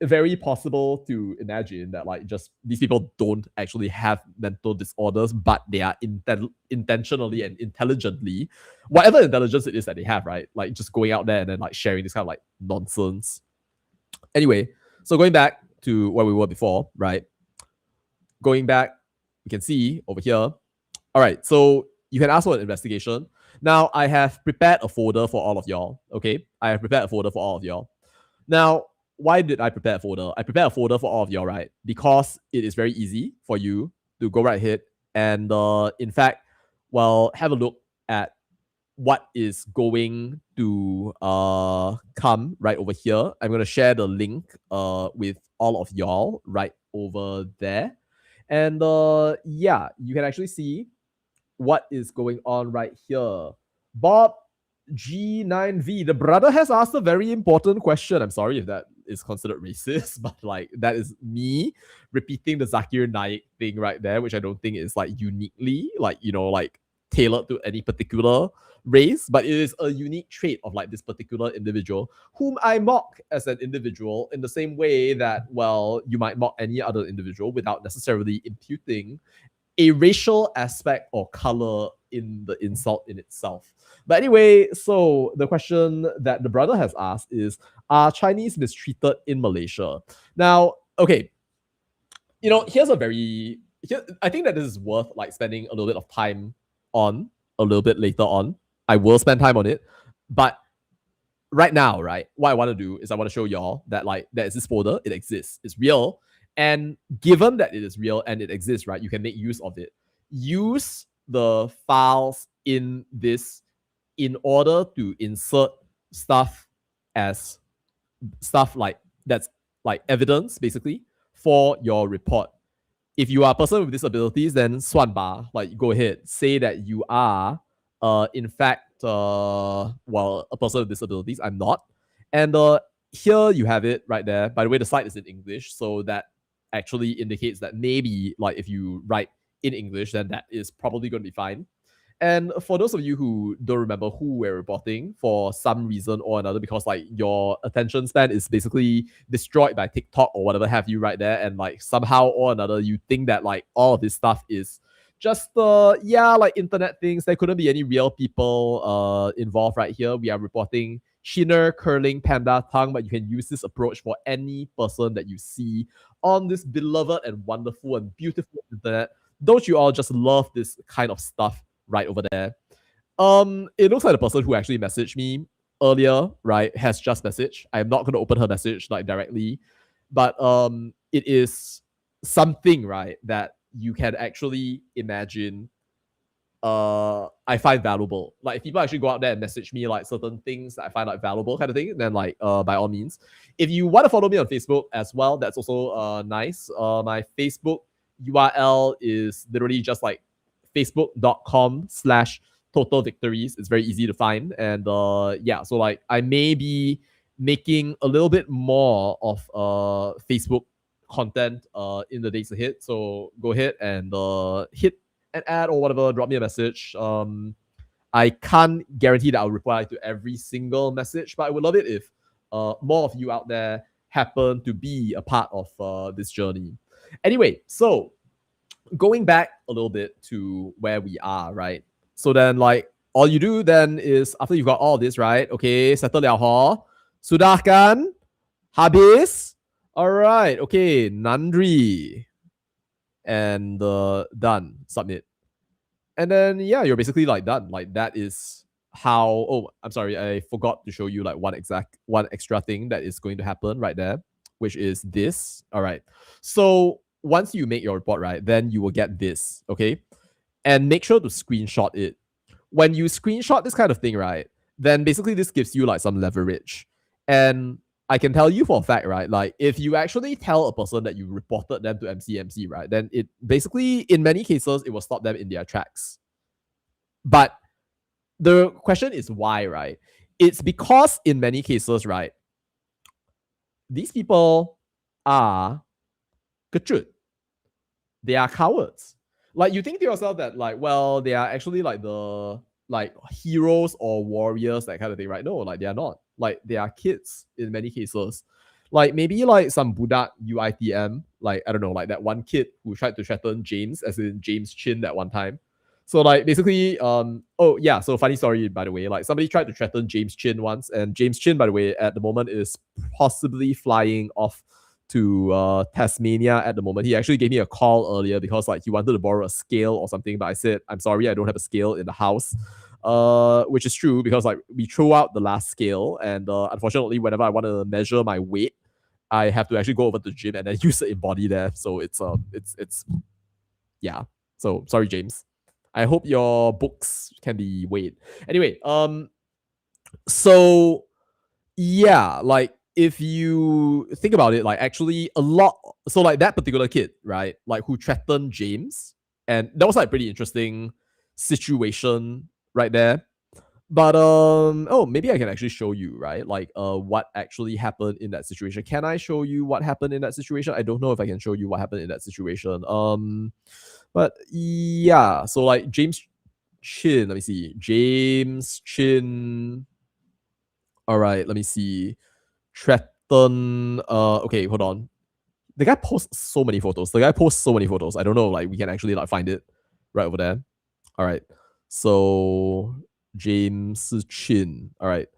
very possible to imagine that like just these people don't actually have mental disorders, but they are intentionally and intelligently, whatever intelligence it is that they have, right? Like just going out there and then like sharing this kind of like nonsense. Anyway, so going back to where we were before, right? Going back, you can see over here. All right, so you can ask for an investigation. Now, I have prepared a folder for all of y'all. Okay, I have prepared a folder for all of y'all. Now, why did I prepare a folder? I prepared a folder for all of y'all, right? Because it is very easy for you to go right ahead and, in fact, well, have a look at what is going to come right over here. I'm going to share the link with all of y'all right over there. And yeah, you can actually see what is going on right here. Bob G9V, the brother has asked a very important question. I'm sorry if that is considered racist, but like that is me repeating the Zakir Naik thing right there, which I don't think is like uniquely like, like tailored to any particular race, but it is a unique trait of like this particular individual whom I mock as an individual in the same way that, well, you might mock any other individual without necessarily imputing a racial aspect or color in the insult in itself. But anyway, so the question that the brother has asked is, are Chinese mistreated in Malaysia? Now, okay, here's I think that this is worth like spending a little bit of time on a little bit later on. I will spend time on it. But right now, right, what I want to do is I want to show y'all that like there is this folder, it exists, it's real. And given that it is real and it exists, right, you can make use of it. Use the files in this in order to insert stuff as stuff like that's like evidence basically for your report. If you are a person with disabilities, then swan ba, like go ahead, say that you are in fact a person with disabilities. I'm not. And here you have it right there. By the way, the site is in English, so that actually indicates that maybe like if you write in English, then that is probably going to be fine. And for those of you who don't remember who we're reporting for some reason or another, because like your attention span is basically destroyed by TikTok or whatever have you right there, and like somehow or another you think that like all of this stuff is just like internet things. There couldn't be any real people involved right here. We are reporting Chinner curling panda tongue, but you can use this approach for any person that you see on this beloved and wonderful and beautiful internet. Don't you all just love this kind of stuff right over there? It looks like the person who actually messaged me earlier, right, has just messaged. I'm not going to open her message like directly, but it is something, right, that you can actually imagine I find valuable. Like if people actually go out there and message me like certain things that I find like valuable kind of thing, then like by all means. If you want to follow me on Facebook as well, that's also nice. My Facebook URL is literally just like facebook.com/total victories. It's very easy to find. And yeah, so like I may be making a little bit more of Facebook content in the days ahead. So go ahead and hit an ad or whatever, drop me a message. I can't guarantee that I'll reply to every single message, but I would love it if more of you out there happen to be a part of this journey. Anyway, so going back a little bit to where we are, right? So then like all you do then is after you've got all this, right? Okay, settle liao ho. Sudah kan? Habis? All right, okay, Nandri. And done, submit. And then yeah, you're basically like done. Like that is how, oh, I'm sorry, I forgot to show you like one extra thing that is going to happen right there, which is this. All right. So once you make your report, right, then you will get this, okay? And make sure to screenshot it. When you screenshot this kind of thing, right, then basically this gives you like some leverage. And I can tell you for a fact, right, like if you actually tell a person that you reported them to MCMC, right, then it basically, in many cases, it will stop them in their tracks. But the question is why, right? It's because in many cases, right, these people are kecut. They are cowards. Like you think to yourself that like, well, they are actually like the like heroes or warriors, that kind of thing, right? No, like they are not. Like they are kids in many cases. Like maybe like some Budak UITM, like I don't know, like that one kid who tried to threaten James, as in James Chin that one time. So like basically, oh yeah, so funny story by the way, like somebody tried to threaten James Chin once, and James Chin, by the way, at the moment is possibly flying off to Tasmania at the moment. He actually gave me a call earlier because like he wanted to borrow a scale or something, but I said, I'm sorry, I don't have a scale in the house. Which is true because like we throw out the last scale, and unfortunately, whenever I want to measure my weight, I have to actually go over to the gym and then use the embody there. So it's yeah. So sorry, James. I hope your books can be weighed. Anyway, so yeah, like if you think about it, like actually a lot, so like that particular kid, right, like who threatened James, and that was like pretty interesting situation right there. But oh, maybe I can actually show you, right, like what actually happened in that situation. Can I show you what happened in that situation? I don't know if I can show you what happened in that situation. But yeah, so like James Chin, let me see, James Chin. All right, let me see. Tretton. Okay, hold on. The guy posts so many photos. I don't know, like we can actually like find it right over there. All right. So James Chin. All right.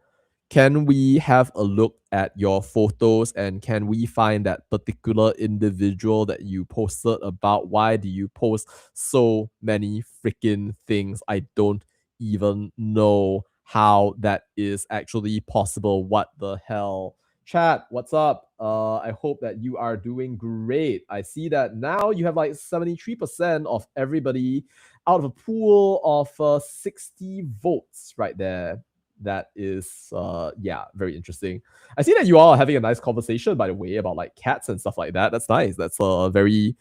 Can we have a look at your photos, and can we find that particular individual that you posted about? Why do you post so many freaking things? I don't even know how that is actually possible. What the hell? Chat, what's up? I hope that you are doing great. I see that now you have like 73% of everybody out of a pool of 60 votes right there. That is yeah, very interesting. I see that you all are having a nice conversation, by the way, about like cats and stuff like that. That's nice. That's very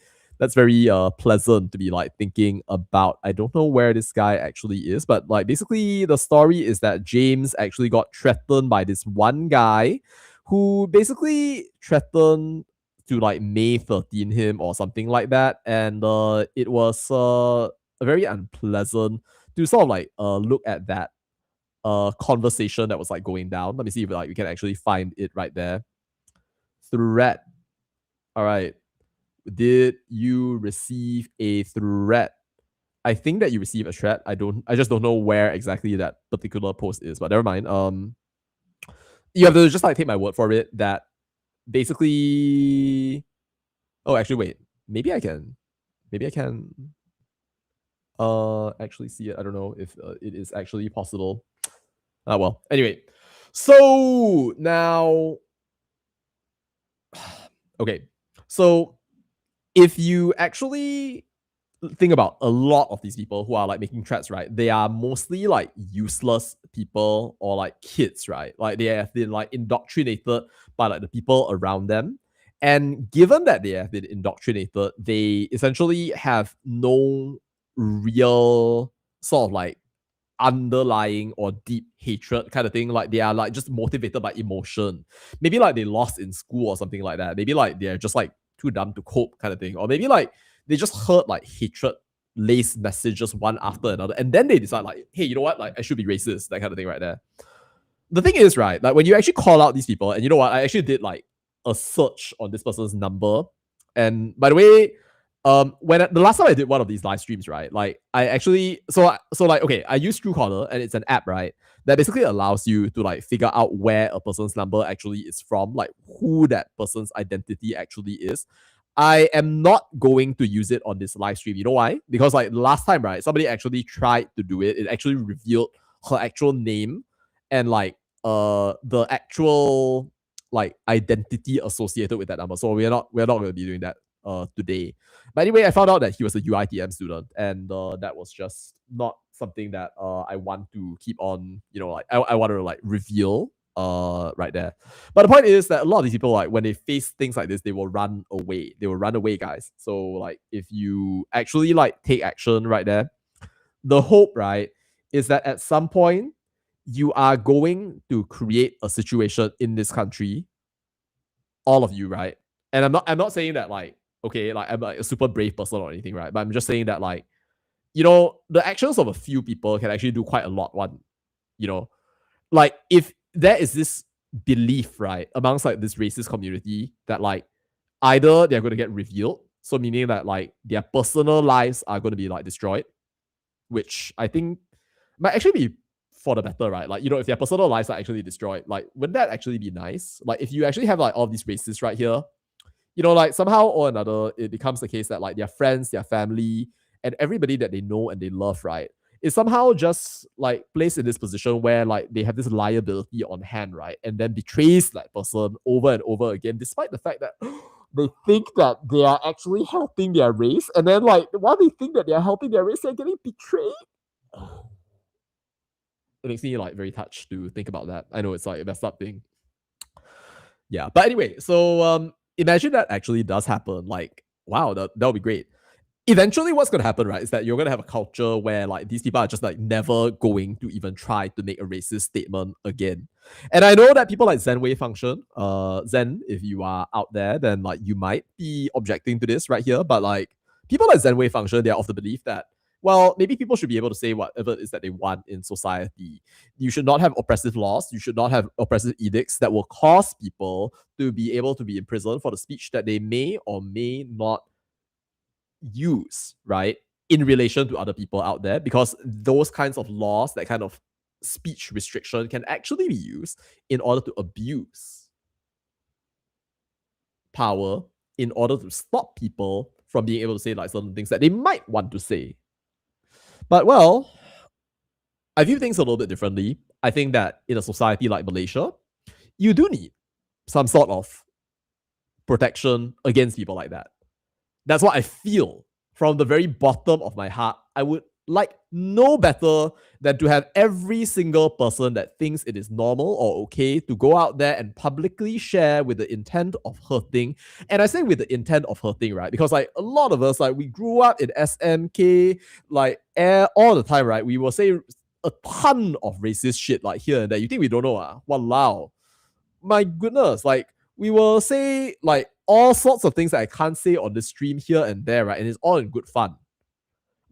pleasant to be like thinking about. I don't know where this guy actually is, but like basically the story is that James actually got threatened by this one guy who basically threatened to like May 13 him or something like that. And it was very unpleasant to sort of like look at that conversation that was like going down. Let me see if like we can actually find it right there. Threat. All right. Did you receive a threat? I think that you received a threat. I just don't know where exactly that particular post is, but never mind. You have to just like take my word for it that basically, oh actually wait. Maybe I can actually see it. I don't know if it is actually possible. Well, anyway. So now okay. So if you actually think about a lot of these people who are like making threats, right? They are mostly like useless people or like kids, right? Like they have been like indoctrinated by like the people around them. And given that they have been indoctrinated, they essentially have no real sort of like underlying or deep hatred kind of thing. Like they are like just motivated by emotion. Maybe like they lost in school or something like that. Maybe like they're just like too dumb to cope kind of thing. Or maybe like they just heard like hatred laced messages one after another. And then they decide like, hey, you know what? Like I should be racist, that kind of thing right there. The thing is, right, like when you actually call out these people, and you know what? I actually did like a search on this person's number. And by the way, the last time I did one of these live streams, right, like I actually so like okay, I use Truecaller, and it's an app, right, that basically allows you to like figure out where a person's number actually is from, like who that person's identity actually is. I am not going to use it on this live stream. You know why? Because like last time, right, somebody actually tried to do it. It actually revealed her actual name and like the actual like identity associated with that number. So we're not going to be doing that today. But anyway, I found out that he was a UITM student, and that was just not something that I want to keep on, like I want to like reveal right there. But the point is that a lot of these people, like when they face things like this, they will run away. They will run away, guys. So like if you actually like take action right there, the hope, right, is that at some point you are going to create a situation in this country, all of you, right? And I'm not saying that like, okay, like I'm like a super brave person or anything, right? But I'm just saying that like, the actions of a few people can actually do quite a lot. You know, like if there is this belief, right, amongst like this racist community that like either they're going to get revealed, so meaning that like their personal lives are going to be like destroyed, which I think might actually be for the better, right? Like, if their personal lives are actually destroyed, like, wouldn't that actually be nice? Like, if you actually have like all these racists right here, like somehow or another, it becomes the case that like their friends, their family, and everybody that they know and they love, right, is somehow just like placed in this position where like they have this liability on hand, right, and then betrays that person over and over again, despite the fact that they think that they are actually helping their race, and then like while they think that they are helping their race, they're getting betrayed. It makes me like very touched to think about that. I know it's like a messed up thing. Yeah, but anyway, so imagine that actually does happen. Like, wow, that would be great. Eventually what's going to happen, right, is that you're going to have a culture where like these people are just like never going to even try to make a racist statement again. And I know that people like Zen Wave Function, Zen, if you are out there, then like you might be objecting to this right here, but like people like Zen Wave Function, they're of the belief that, well, maybe people should be able to say whatever it is that they want in society. You should not have oppressive laws. You should not have oppressive edicts that will cause people to be able to be imprisoned for the speech that they may or may not use, right, in relation to other people out there, because those kinds of laws, that kind of speech restriction, can actually be used in order to abuse power, in order to stop people from being able to say like certain things that they might want to say. But well, I view things a little bit differently. I think that in a society like Malaysia, you do need some sort of protection against people like that. That's what I feel from the very bottom of my heart. I would like no better than to have every single person that thinks it is normal or okay to go out there and publicly share with the intent of hurting. And I say with the intent of hurting, right? Because like a lot of us, like we grew up in SMK, like all the time, right? We will say a ton of racist shit like here and there. You think we don't know? Walao. My goodness, like we will say like all sorts of things that I can't say on the stream here and there, right? And it's all in good fun.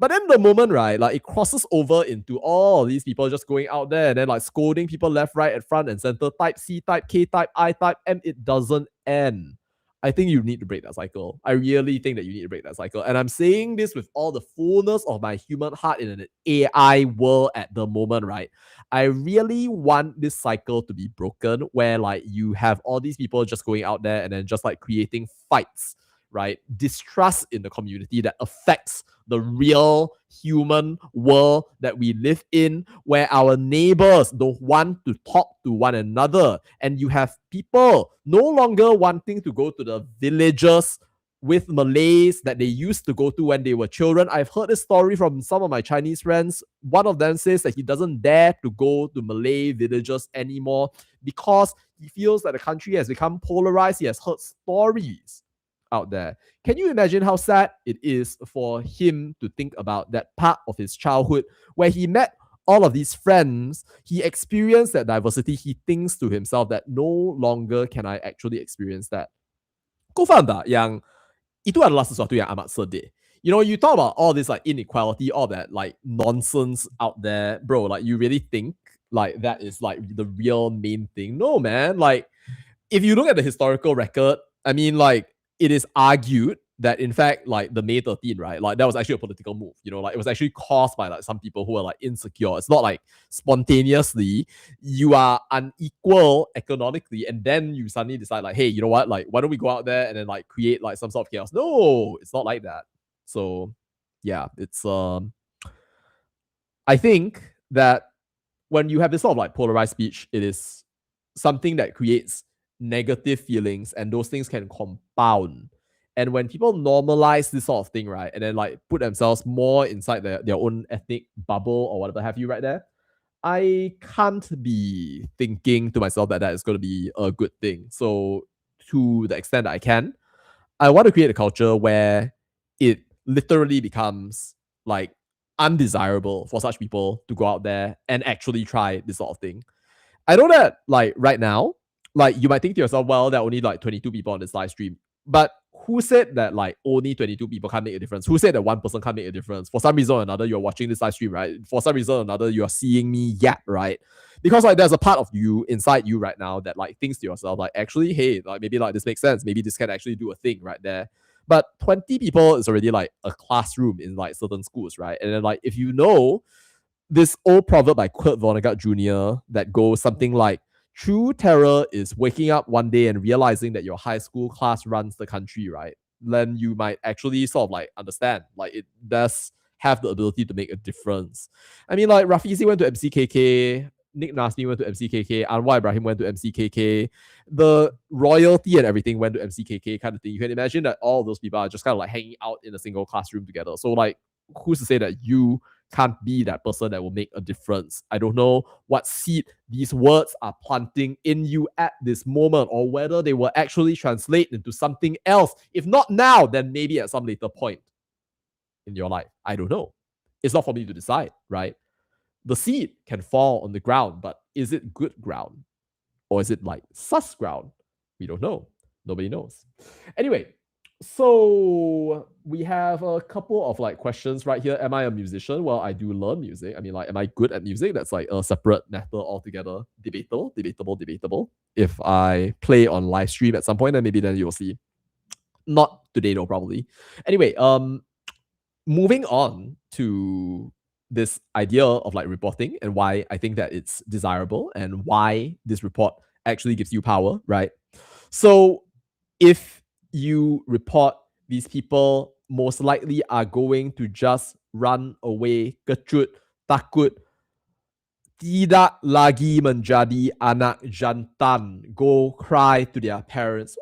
But then the moment, right, like it crosses over into all these people just going out there and then like scolding people left, right, and front and center, type C, type K, type I, type M, it doesn't end. I think you need to break that cycle. I really think that you need to break that cycle. And I'm saying this with all the fullness of my human heart in an AI world at the moment, right? I really want this cycle to be broken where like you have all these people just going out there and then just like creating fights, right? Distrust in the community that affects the real human world that we live in, where our neighbors don't want to talk to one another. And you have people no longer wanting to go to the villages with Malays that they used to go to when they were children. I've heard this story from some of my Chinese friends. One of them says that he doesn't dare to go to Malay villages anymore because he feels that the country has become polarized. He has heard stories out there. Can you imagine how sad it is for him to think about that part of his childhood where he met all of these friends, he experienced that diversity, he thinks to himself that no longer can I actually experience that. Kau faham tak yang itu adalah sesuatu yang amat sedih. You talk about all this like inequality, all that like nonsense out there, bro. Like you really think like that is like the real main thing? No, man. Like if you look at the historical record, I mean, like it is argued that in fact, like the May 13, right? Like that was actually a political move. Like it was actually caused by like some people who were like insecure. It's not like spontaneously you are unequal economically and then you suddenly decide like, hey, you know what? Like, why don't we go out there and then like create like some sort of chaos? No, it's not like that. So yeah, it's I think that when you have this sort of like polarized speech, it is something that creates negative feelings, and those things can compound. And when people normalize this sort of thing, right, and then like put themselves more inside their own ethnic bubble or whatever have you right there, I can't be thinking to myself that that is going to be a good thing. So, to the extent that I can, I want to create a culture where it literally becomes like undesirable for such people to go out there and actually try this sort of thing. I know that like right now, like you might think to yourself, well, there are only like 22 people on this live stream. But who said that like only 22 people can't make a difference? Who said that one person can't make a difference? For some reason or another, you're watching this live stream, right? For some reason or another, you're seeing me yap, right? Because like there's a part of you inside you right now that like thinks to yourself, like, actually, hey, like maybe like this makes sense. Maybe this can actually do a thing right there. But 20 people is already like a classroom in like certain schools, right? And then like if you know this old proverb by Kurt Vonnegut Jr. that goes something like, true terror is waking up one day and realizing that your high school class runs the country, right? Then you might actually sort of like understand, like it does have the ability to make a difference. I mean, like Rafizi went to MCKK, Nick Nasmi went to MCKK, Anwar Ibrahim went to MCKK, the royalty and everything went to MCKK kind of thing. You can imagine that all of those people are just kind of like hanging out in a single classroom together. So like, who's to say that you can't be that person that will make a difference? I don't know what seed these words are planting in you at this moment, or whether they will actually translate into something else. If not now, then maybe at some later point in your life. I don't know. It's not for me to decide, right? The seed can fall on the ground, but is it good ground? Or is it like sus ground? We don't know. Nobody knows. Anyway, so we have a couple of like questions right here. Am I a musician? Well, I do learn music. I mean, like, am I good at music? That's like a separate matter altogether. Debatable. If I play on live stream at some point, then maybe then you'll see. Not today though, probably. Anyway, moving on to this idea of like reporting and why I think that it's desirable and why this report actually gives you power, right? So if you report, these people most likely are going to just run away, kecut, takut, tidak lagi menjadi anak jantan, go cry to their parents.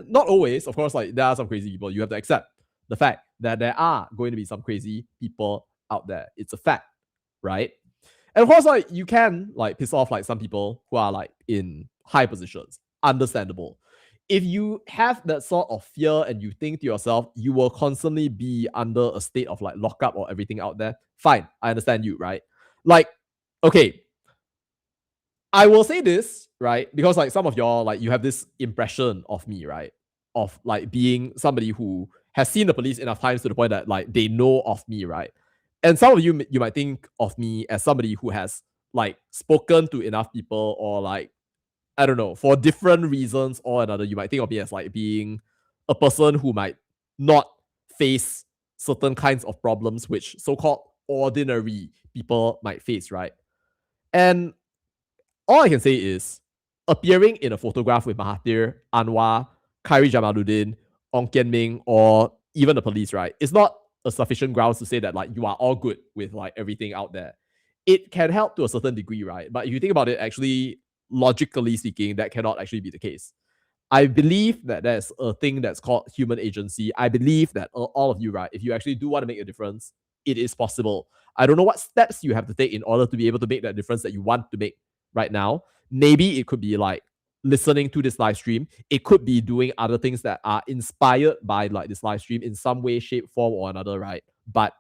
Not always, of course, like there are some crazy people. You have to accept the fact that there are going to be some crazy people out there. It's a fact, right? And of course, like you can like piss off like some people who are like in high positions. Understandable. If you have that sort of fear and you think to yourself, you will constantly be under a state of like lockup or everything out there, fine. I understand you, right? Like, okay, I will say this, right? Because like some of y'all, like you have this impression of me, right? Of like being somebody who has seen the police enough times to the point that like they know of me, right? And some of you might think of me as somebody who has like spoken to enough people, or like, I don't know, for different reasons or another, you might think of me as like being a person who might not face certain kinds of problems which so-called ordinary people might face, right? And all I can say is appearing in a photograph with Mahathir, Anwar, Khairi Jamaluddin, Ong Kian Ming, or even the police, right? It's not a sufficient grounds to say that like you are all good with like everything out there. It can help to a certain degree, right? But if you think about it, actually, logically speaking, that cannot actually be the case. I believe that there's a thing that's called human agency. I believe that all of you, right, if you actually do want to make a difference, it is possible. I don't know what steps you have to take in order to be able to make that difference that you want to make right now. Maybe it could be like listening to this live stream. It could be doing other things that are inspired by like this live stream in some way, shape, form, or another, right? But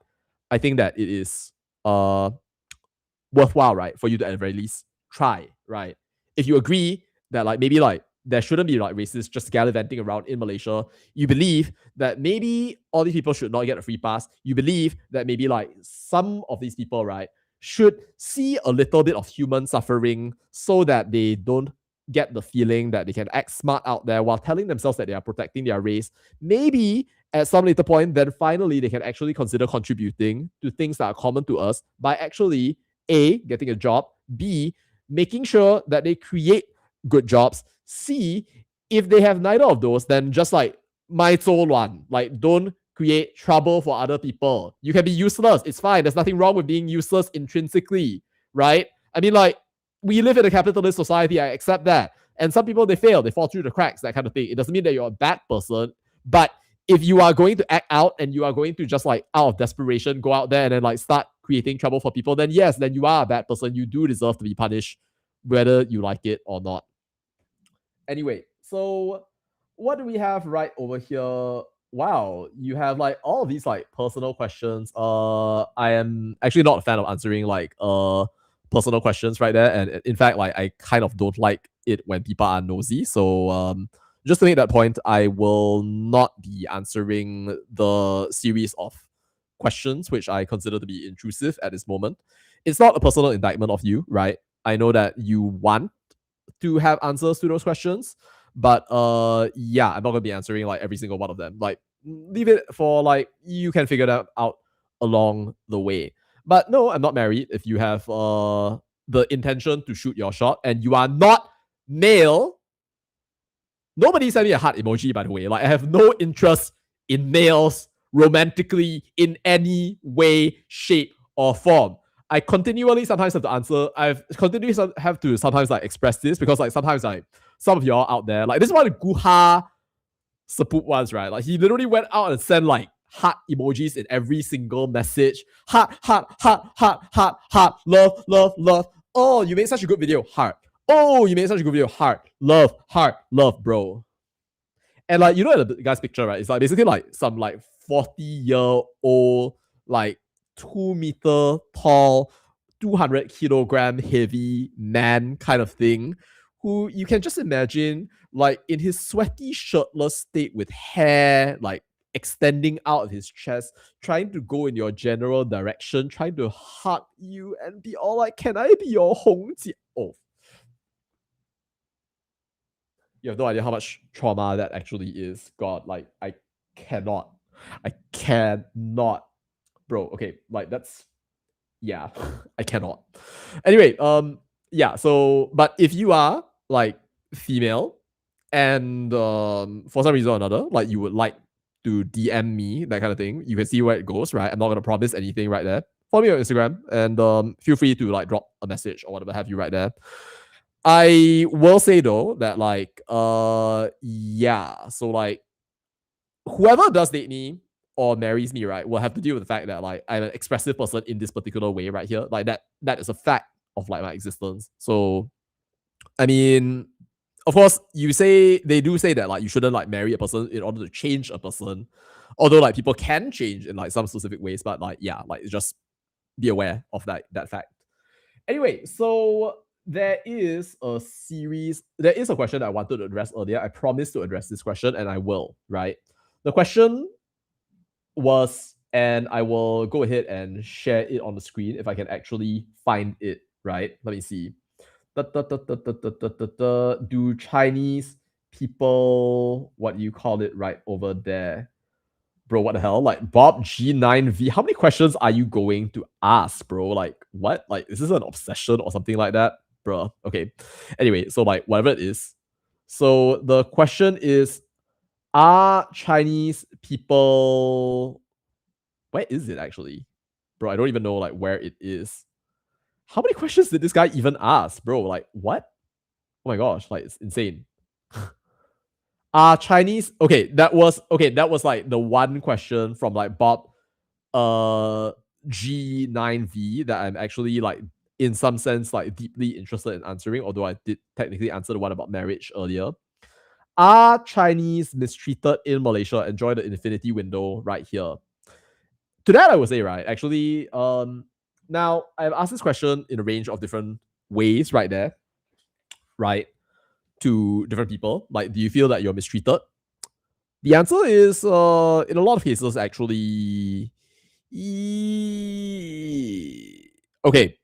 I think that it is worthwhile, right, for you to at the very least try, right? If you agree that like maybe like there shouldn't be like racists just gallivanting around in Malaysia, you believe that maybe all these people should not get a free pass, you believe that maybe like some of these people, right, should see a little bit of human suffering so that they don't get the feeling that they can act smart out there while telling themselves that they are protecting their race, maybe at some later point, then finally they can actually consider contributing to things that are common to us by actually A, getting a job, B, making sure that they create good jobs, C, if they have neither of those, then just like 卖周乱, like don't create trouble for other people. You can be useless. It's fine. There's nothing wrong with being useless intrinsically, right? I mean, like, we live in a capitalist society. I accept that. And some people, they fail. They fall through the cracks, that kind of thing. It doesn't mean that you're a bad person. But if you are going to act out and you are going to just like out of desperation go out there and then like start creating trouble for people, then yes, then you are a bad person. You do deserve to be punished, whether you like it or not. Anyway, so what do we have right over here? Wow, you have like all of these like personal questions. I am actually not a fan of answering like personal questions right there, and in fact, like I kind of don't like it when people are nosy. So just to make that point, I will not be answering the series of questions which I consider to be intrusive at this moment. It's not a personal indictment of you, right? I know that you want to have answers to those questions, but yeah, I'm not gonna be answering like every single one of them. Like, leave it for like you can figure that out along the way. But no, I'm not married. If you have the intention to shoot your shot and you are not male, nobody sent me a heart emoji, by the way. Like, I have no interest in males romantically in any way, shape, or form. I continually sometimes have to answer. I've continually have to sometimes like express this because like sometimes like some of y'all out there, like this is one of the Guha Saput ones, right? Like he literally went out and sent like heart emojis in every single message. Heart, heart, heart, heart, heart, heart, love, love, love. Oh, you made such a good video, heart. Oh, you made such a good video, heart, love, bro. And like, you know, the guy's picture, right? It's like basically like some like 40-year-old, like 2-meter tall, 200-kilogram heavy man kind of thing, who you can just imagine like in his sweaty, shirtless state with hair like extending out of his chest, trying to go in your general direction, trying to hug you and be all like, "Can I be your Hong Jie?" Oh, you have no idea how much trauma that actually is. God, like I cannot, bro. Okay, like that's yeah, I cannot. Anyway, yeah. So, but if you are like female and for some reason or another, like you would like to DM me, that kind of thing, you can see where it goes, right? I'm not gonna promise anything right there. Follow me on Instagram and feel free to like drop a message or whatever have you right there. I will say though that like yeah, so like whoever does date me or marries me, right, will have to deal with the fact that like I'm an expressive person in this particular way right here. Like that is a fact of like my existence. So I mean, of course, they do say that like you shouldn't like marry a person in order to change a person. Although like people can change in like some specific ways, but like yeah, like just be aware of that fact. Anyway, so there is a question that I wanted to address earlier. I promised to address this question and I will, right? The question was, and I will go ahead and share it on the screen if I can actually find it, right? Let me see. Do Chinese people, what you call it right over there? Bro, what the hell? Like Bob G9V, how many questions are you going to ask, bro? Like, what? Like, is this an obsession or something like that? Bro, okay. Anyway, so like, whatever it is. So the question is, are Chinese people... Where is it actually? Bro, I don't even know like where it is. How many questions did this guy even ask, bro? Like, what? Oh my gosh, like it's insane. Chinese... that was like the one question from like Bob G9V that I'm actually like in some sense like deeply interested in answering, although I did technically answer the one about marriage earlier. Are Chinese mistreated in Malaysia? Enjoy the infinity window right here. To that I would say, right, actually, now I've asked this question in a range of different ways right there, right, to different people. Like, do you feel that you're mistreated? The answer is in a lot of cases actually okay,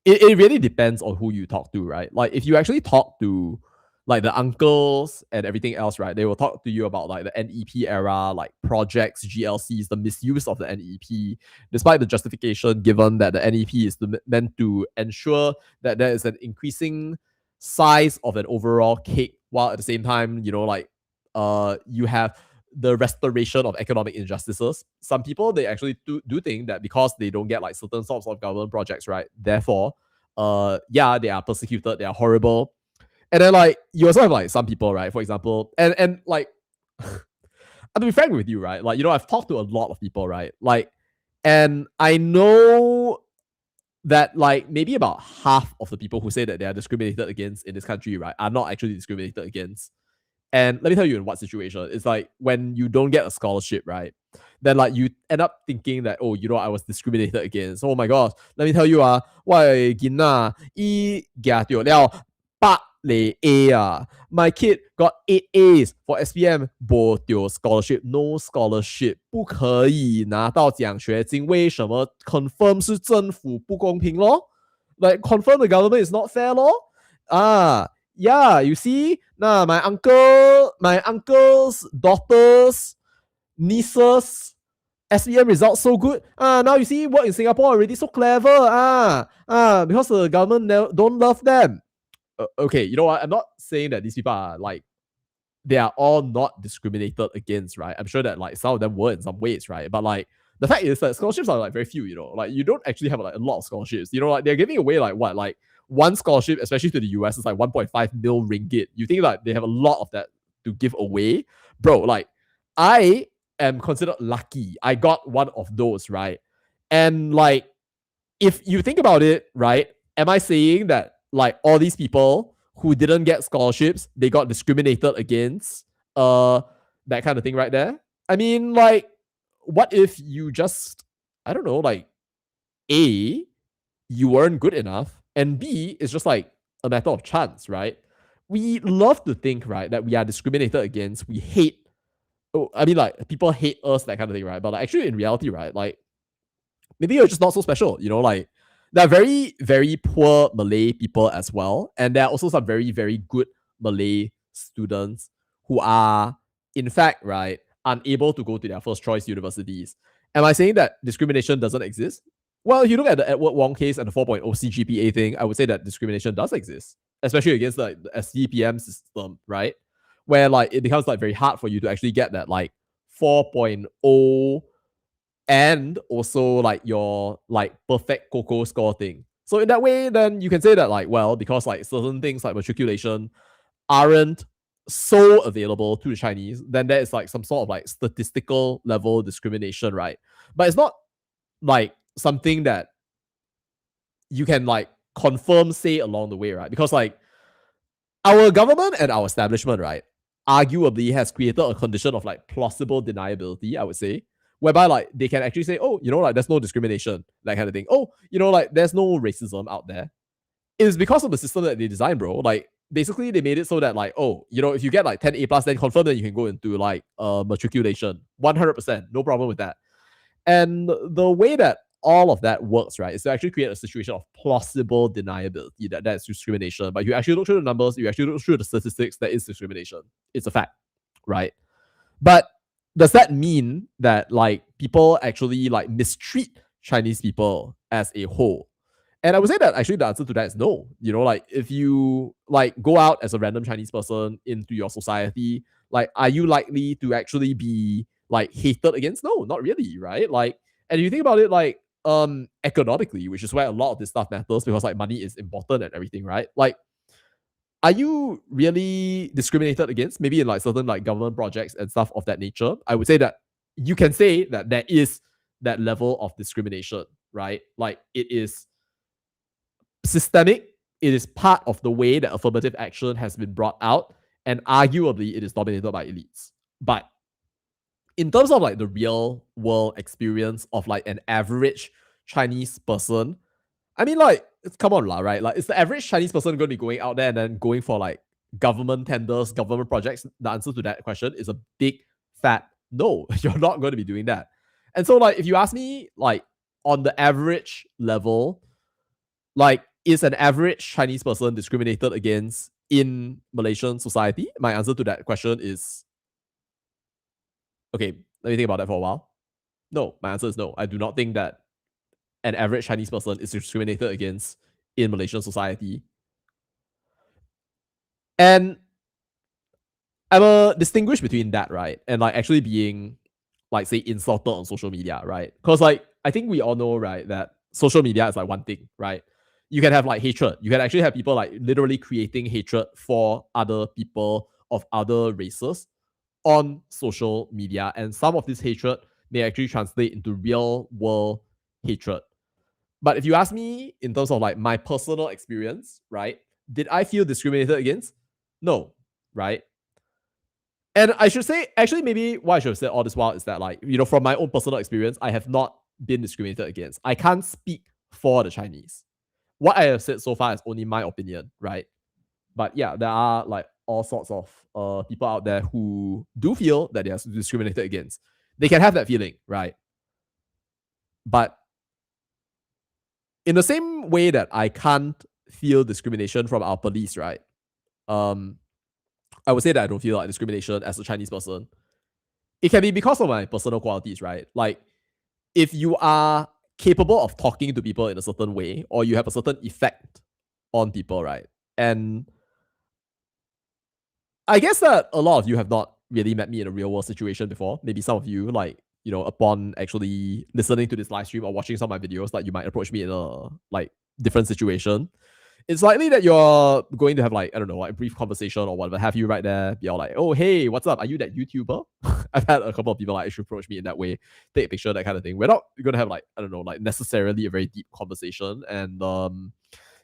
it really depends on who you talk to, right? Like if you actually talk to like the uncles and everything else, right? They will talk to you about like the NEP era, like projects, GLCs, the misuse of the NEP, despite the justification given that the NEP is meant to ensure that there is an increasing size of an overall cake, while at the same time, you know, like you have the restoration of economic injustices. Some people, they actually do think that because they don't get like certain sorts of government projects, right? Therefore, yeah, they are persecuted, they are horrible. And then like you also have like some people, right? For example, and like to be frank with you, right? Like, I've talked to a lot of people, right? Like, and I know that like maybe about half of the people who say that they are discriminated against in this country, right, are not actually discriminated against. And let me tell you in what situation. It's like when you don't get a scholarship, right? Then like you end up thinking that, oh, I was discriminated against. Oh my gosh. Let me tell you, why gina e A My kid got 8 A's for SPM, bo scholarship, no scholarship, 不可以拿到奖学金。为什么 confirm 是政府不公平 咯 Like confirm the government is not fair 咯 Yeah, you see, nah, my uncle's daughters, nieces, SEM results so good. Now you see, work in Singapore already so clever. Because the government don't love them. Okay, you know what? I'm not saying that these people are like they are all not discriminated against, right? I'm sure that like some of them were in some ways, right? But like the fact is that scholarships are like very few, like you don't actually have like a lot of scholarships. Like they're giving away like what, like one scholarship, especially to the US, is like 1.5 mil ringgit. You think like they have a lot of that to give away, bro? Like I am considered lucky. I got one of those, right? And like if you think about it, right? Am I saying that like all these people who didn't get scholarships, they got discriminated against, that kind of thing right there? I mean, like, what if you just, I don't know, like, A, you weren't good enough, and B, it's just like a matter of chance, right? We love to think, right, that we are discriminated against. We hate, I mean, like, people hate us, that kind of thing, right? But like, actually, in reality, right, like, maybe you're just not so special, like, there are very, very poor Malay people as well. And there are also some very, very good Malay students who are, in fact, right, unable to go to their first choice universities. Am I saying that discrimination doesn't exist? Well, if you look at the Edward Wong case and the 4.0 CGPA thing, I would say that discrimination does exist, especially against like the SDPM system, right? Where like it becomes like very hard for you to actually get that like 4.0 and also like your like perfect cocoa score thing. So in that way, then you can say that like, well, because like certain things like matriculation aren't so available to the Chinese, then there is like some sort of like statistical level discrimination, right? But it's not like something that you can like confirm say along the way, right? Because like our government and our establishment, right, arguably has created a condition of like plausible deniability, I would say, whereby like they can actually say, oh, like there's no discrimination, that kind of thing. Oh, like there's no racism out there. It is because of the system that they designed, bro. Like basically they made it so that like, oh, if you get like 10 A plus, then confirm that you can go into like matriculation. 100%, no problem with that. And the way that all of that works, right, is to actually create a situation of plausible deniability that that's discrimination. But you actually look through the numbers, you actually look through the statistics, that is discrimination. It's a fact, right? But does that mean that like people actually like mistreat Chinese people as a whole? And I would say that actually the answer to that is no. Like if you like go out as a random Chinese person into your society, like are you likely to actually be like hated against? No, not really, right? Like, and if you think about it, like economically, which is where a lot of this stuff matters because like money is important and everything, right? Like, are you really discriminated against? Maybe in like certain like government projects and stuff of that nature. I would say that you can say that there is that level of discrimination, right? Like it is systemic. It is part of the way that affirmative action has been brought out, and arguably it is dominated by elites. But in terms of like the real world experience of like an average Chinese person, I mean, like, come on, lah, right? Like, is the average Chinese person going to be going out there and then going for like government tenders, government projects? The answer to that question is a big fat no. You're not going to be doing that. And so, like, if you ask me, like, on the average level, like, is an average Chinese person discriminated against in Malaysian society? My answer to that question is okay. Let me think about that for a while. No, my answer is no. I do not think that an average Chinese person is discriminated against in Malaysian society. And I'm a distinguish between that, right? And like actually being like say insulted on social media, right? Because like I think we all know, right, that social media is like one thing, right? You can have like hatred. You can actually have people like literally creating hatred for other people of other races on social media. And some of this hatred may actually translate into real world hatred. But if you ask me in terms of like my personal experience, right? Did I feel discriminated against? No, right? And I should say, actually, maybe what I should have said all this while is that, like, from my own personal experience, I have not been discriminated against. I can't speak for the Chinese. What I have said so far is only my opinion, right? But yeah, there are like all sorts of people out there who do feel that they are discriminated against. They can have that feeling, right? But in the same way that I can't feel discrimination from our police, right? Um, I would say that I don't feel like discrimination as a Chinese person. It can be because of my personal qualities, right? Like if you are capable of talking to people in a certain way, or you have a certain effect on people, right? And I guess that a lot of you have not really met me in a real world situation before. Maybe some of you, like, upon actually listening to this live stream or watching some of my videos, like you might approach me in a like different situation. It's likely that you're going to have like, I don't know, like a brief conversation or whatever, have you right there, be all like, oh, hey, what's up? Are you that YouTuber? I've had a couple of people like actually approach me in that way, take a picture, that kind of thing. We're not going to have like, I don't know, like necessarily a very deep conversation. And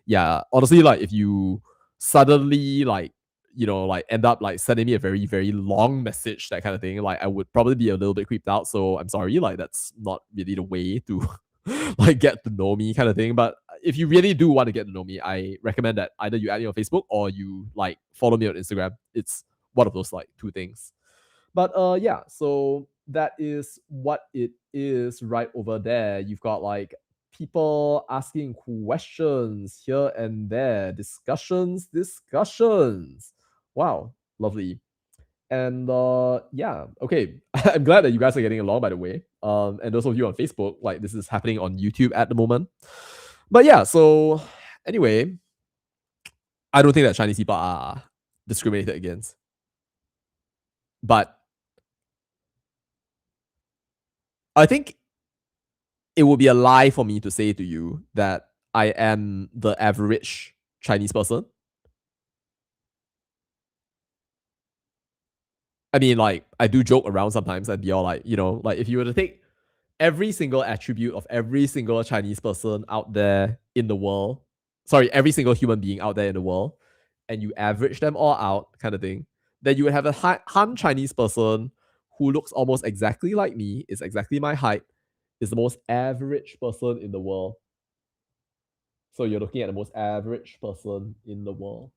yeah, honestly, like if you suddenly like, like end up like sending me a very, very long message, that kind of thing, like I would probably be a little bit creeped out. So I'm sorry, like that's not really the way to like get to know me kind of thing. But if you really do want to get to know me, I recommend that either you add me on Facebook or you like follow me on Instagram. It's one of those like two things. But yeah, so that is what it is right over there. You've got like people asking questions here and there, discussions. Wow, lovely. And yeah, okay. I'm glad that you guys are getting along, by the way. And those of you on Facebook, like this is happening on YouTube at the moment. But yeah, so anyway, I don't think that Chinese people are discriminated against. But I think it would be a lie for me to say to you that I am the average Chinese person. I mean, like, I do joke around sometimes and be all like, like if you were to take every single attribute of every single Chinese person out there in the world, sorry, every single human being out there in the world, and you average them all out, kind of thing, then you would have a Han Chinese person who looks almost exactly like me, is exactly my height, is the most average person in the world. So you're looking at the most average person in the world.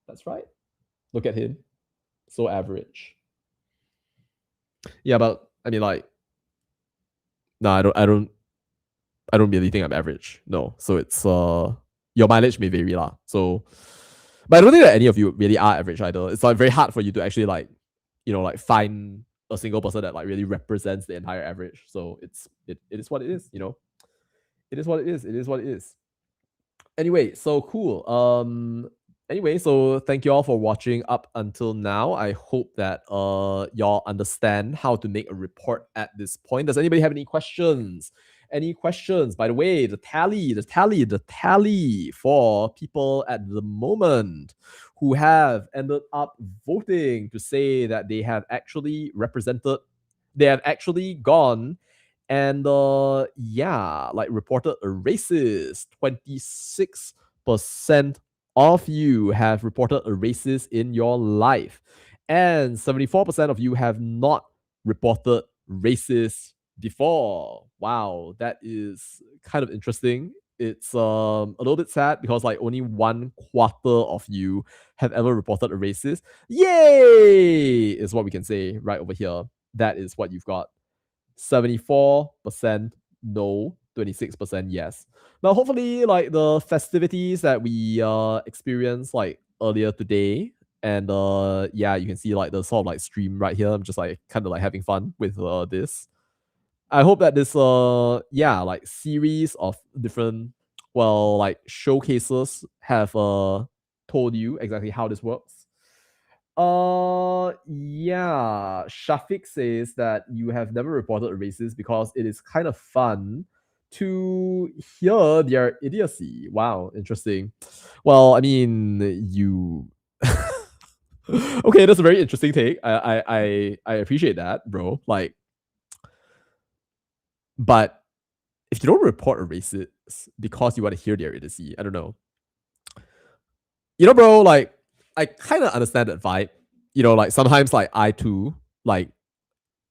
That's right. Look at him. So average. Yeah, but I mean like, no, I don't really think I'm average. No. So it's your mileage may vary lah. So but I don't think that any of you really are average either. It's like very hard for you to actually like, like find a single person that like really represents the entire average. So it is what it is, It is what it is. It is what it is. Anyway, so cool. Anyway, so thank you all for watching up until now. I hope that y'all understand how to make a report at this point. Does anybody have any questions? Any questions? By the way, the tally for people at the moment who have ended up voting to say that they have actually represented, they have actually gone and yeah, like reported a racist. 26% of you have reported a racist in your life, and 74% of you have not reported racist before. Wow, that is kind of interesting. It's a little bit sad because like only 1/4 of you have ever reported a racist. Yay is what we can say right over here. That is what you've got. 74% no, 26% yes. Now, hopefully, like the festivities that we experienced like earlier today, and yeah, you can see like the sort of like stream right here. I'm just like kind of like having fun with this. I hope that this yeah, like series of different, well, like showcases have told you exactly how this works. Yeah. Shafiq says that you have never reported a racist because it is kind of fun to hear their idiocy. Wow, interesting. Well, I mean, you. Okay, that's a very interesting take. I appreciate that, bro. Like, but if you don't report a racist because you want to hear their idiocy, I don't know. Bro, like I kind of understand that vibe. Like sometimes like I too, like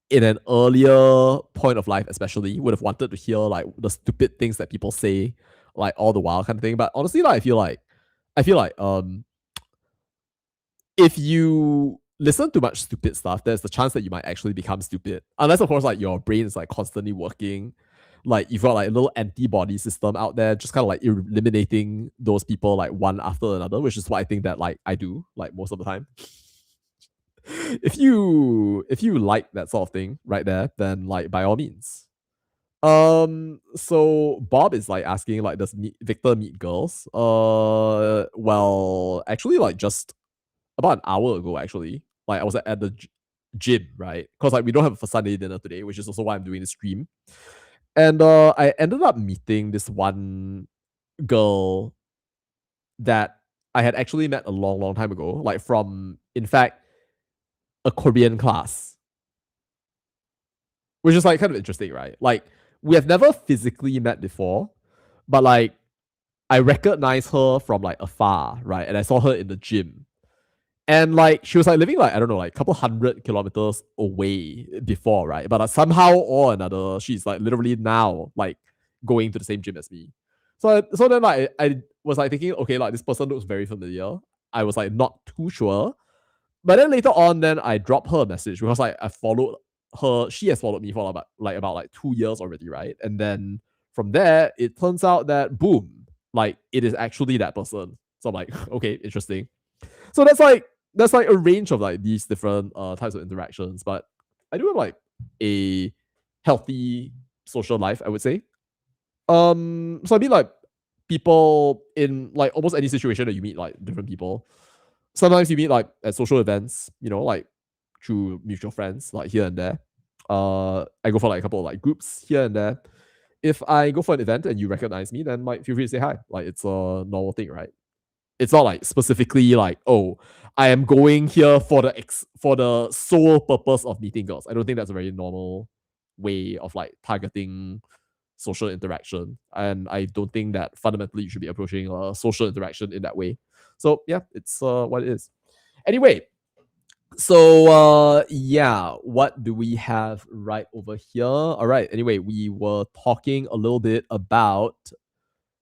in an earlier point of life, especially, would have wanted to hear like the stupid things that people say, like all the while kind of thing. But honestly, like I feel like if you listen to much stupid stuff, there's the chance that you might actually become stupid. Unless of course like your brain is like constantly working. Like you've got like a little antibody system out there, just kind of like eliminating those people like one after another, which is what I think that like I do like most of the time. If you like that sort of thing right there, then like by all means. So Bob is like asking like, does Victor meet girls? Well, actually, like just about an hour ago, actually, like I was at the gym, right? Because like we don't have a Sunday dinner today, which is also why I'm doing the stream. And I ended up meeting this one girl that I had actually met a long, long time ago, like from, in fact, a Korean class, which is like kind of interesting, right? Like we have never physically met before, but like I recognize her from like afar, right? And I saw her in the gym. And like she was like living like, I don't know, like a couple 100 kilometers away before, right? But somehow or another, she's like literally now like going to the same gym as me. So then like I was like thinking, okay, like this person looks very familiar. I was like not too sure. But then later on, then I dropped her a message because like I followed her. She has followed me for about like 2 years already, right? And then from there, it turns out that boom, like it is actually that person. So I'm like, okay, interesting. So that's like a range of like these different types of interactions. But I do have like a healthy social life, I would say. So I mean like people in like almost any situation that you meet like different people. Sometimes you meet like at social events, like through mutual friends, like here and there. I go for like a couple of like groups here and there. If I go for an event and you recognize me, then like feel free to say hi. Like it's a normal thing, right? It's not like specifically like, oh, I am going here for the sole purpose of meeting girls. I don't think that's a very normal way of like targeting social interaction, and I don't think that fundamentally you should be approaching a social interaction in that way. So yeah, it's what it is. Anyway, so yeah, what do we have right over here? All right. Anyway, we were talking a little bit about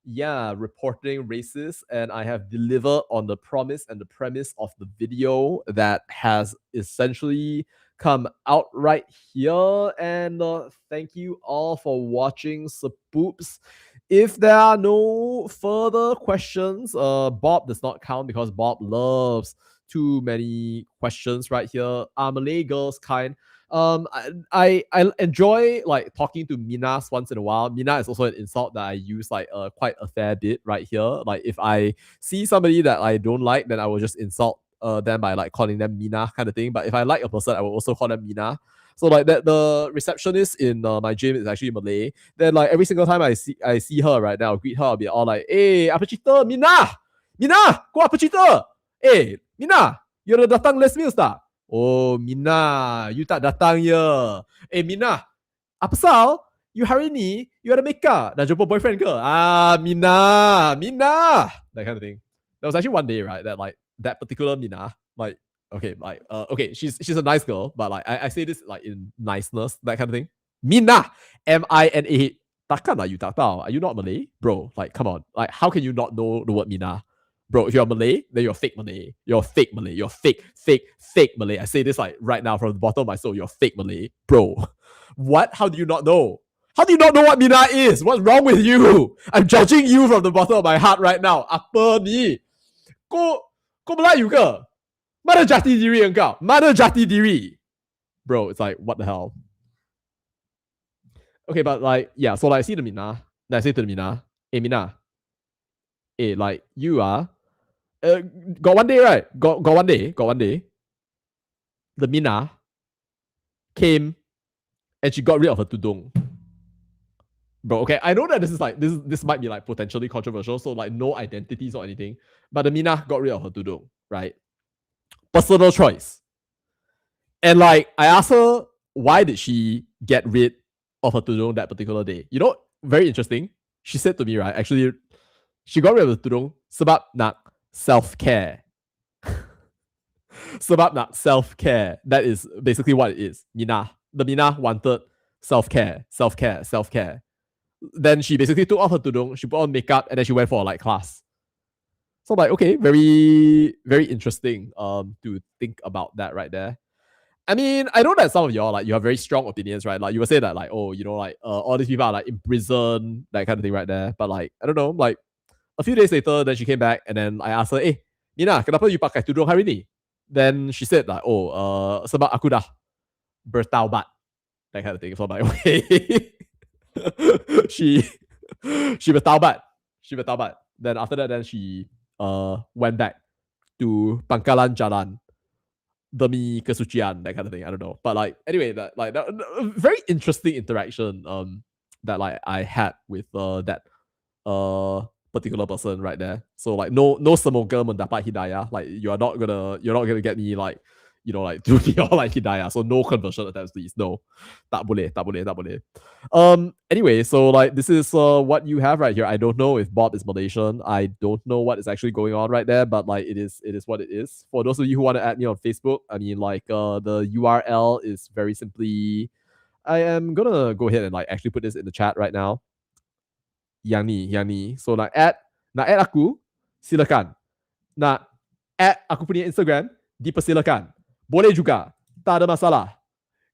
reporting racist, and I have delivered on the promise and the premise of the video that has essentially come out right here. And thank you all for watching, Sapoops. If there are no further questions, Bob does not count because Bob loves too many questions right here. Are Malay girls kind? I enjoy like talking to Minas once in a while. Mina is also an insult that I use like quite a fair bit right here. Like if I see somebody that I don't like, then I will just insult them by like calling them Mina kind of thing. But if I like a person, I will also call them Mina. So like that, the receptionist in my gym is actually Malay. Then like every single time I see her right now, I'll greet her. I'll be all like, "Hey, apa cerita, Mina? Mina, kau apa cerita? Hey, Mina, you dah datang Les Mills tak? Oh, Mina, you tak datang ya. Mina, apa pasal? You hari ni, you ada makeup? Dah jumpa boyfriend ke? Mina. That kind of thing. There was actually one day, right, that like, that particular Mina, like, okay, she's a nice girl, but like, I say this like in niceness, that kind of thing. Mina, Mina. Takkan lah you tak tahu. Are you not Malay? Bro, like, come on. Like, how can you not know the word Mina? Bro, if you're Malay, then you're fake Malay. You're fake Malay. You're fake Malay. I say this like right now from the bottom of my soul. You're fake Malay. Bro, what? How do you not know? How do you not know what Mina is? What's wrong with you? I'm judging you from the bottom of my heart right now. Apa ni? Kau Melayu ke? Mana jati diri engkau? Mana jati diri? Bro, it's like, what the hell? Okay, but like, yeah, so like I see the Mina. Then I say to the Mina, hey Mina, hey, like you are got one day, right? Got one day. the Mina came and she got rid of her tudung. Bro, okay, I know that this might be like potentially controversial, so like no identities or anything, but the Mina got rid of her tudung, right? Personal choice. And like I asked her why did she get rid of her tudung that particular day. You know, very interesting. She said to me, right, actually, she got rid of the tudung sebab nak self-care. Sebab nak self-care. That is basically what it is. The Mina wanted self-care, self-care, self-care. Then she basically took off her tudung, she put on makeup, and then she went for like class. So I'm like, okay, very, very interesting to think about that right there. I mean, I know that some of y'all like you have very strong opinions, right? Like you will say that like, oh, you know, like all these people are like in prison, that kind of thing right there. But like, I don't know, like a few days later, then she came back and then I asked her, eh, Nina, kenapa you pakai tudung hari ni? Then she said like, oh, sebab aku dah bertaubat, that kind of thing. So I'm like, okay. she she bertaubat. She bertaubat. Then after that, then she went back to Pangkalan Jalan demi kesucian, that kind of thing. I don't know, but like anyway, that very interesting interaction that like I had with that particular person right there. So like no semoga mendapat hidayah. Like you're not gonna get me like like to be all like hidayah. So no conversion attempts, please. No, tak boleh, tak boleh, tak boleh. Anyway, so like this is what you have right here. I don't know if Bob is Malaysian. I don't know what is actually going on right there, but like it is what it is. For those of you who want to add me on Facebook, I mean like the URL is very simply. I am gonna go ahead and like actually put this in the chat right now. Yang ni. So nak add aku, silakan. Nak add aku punya Instagram, dipersilakan. Boleh juga, tak ada masalah.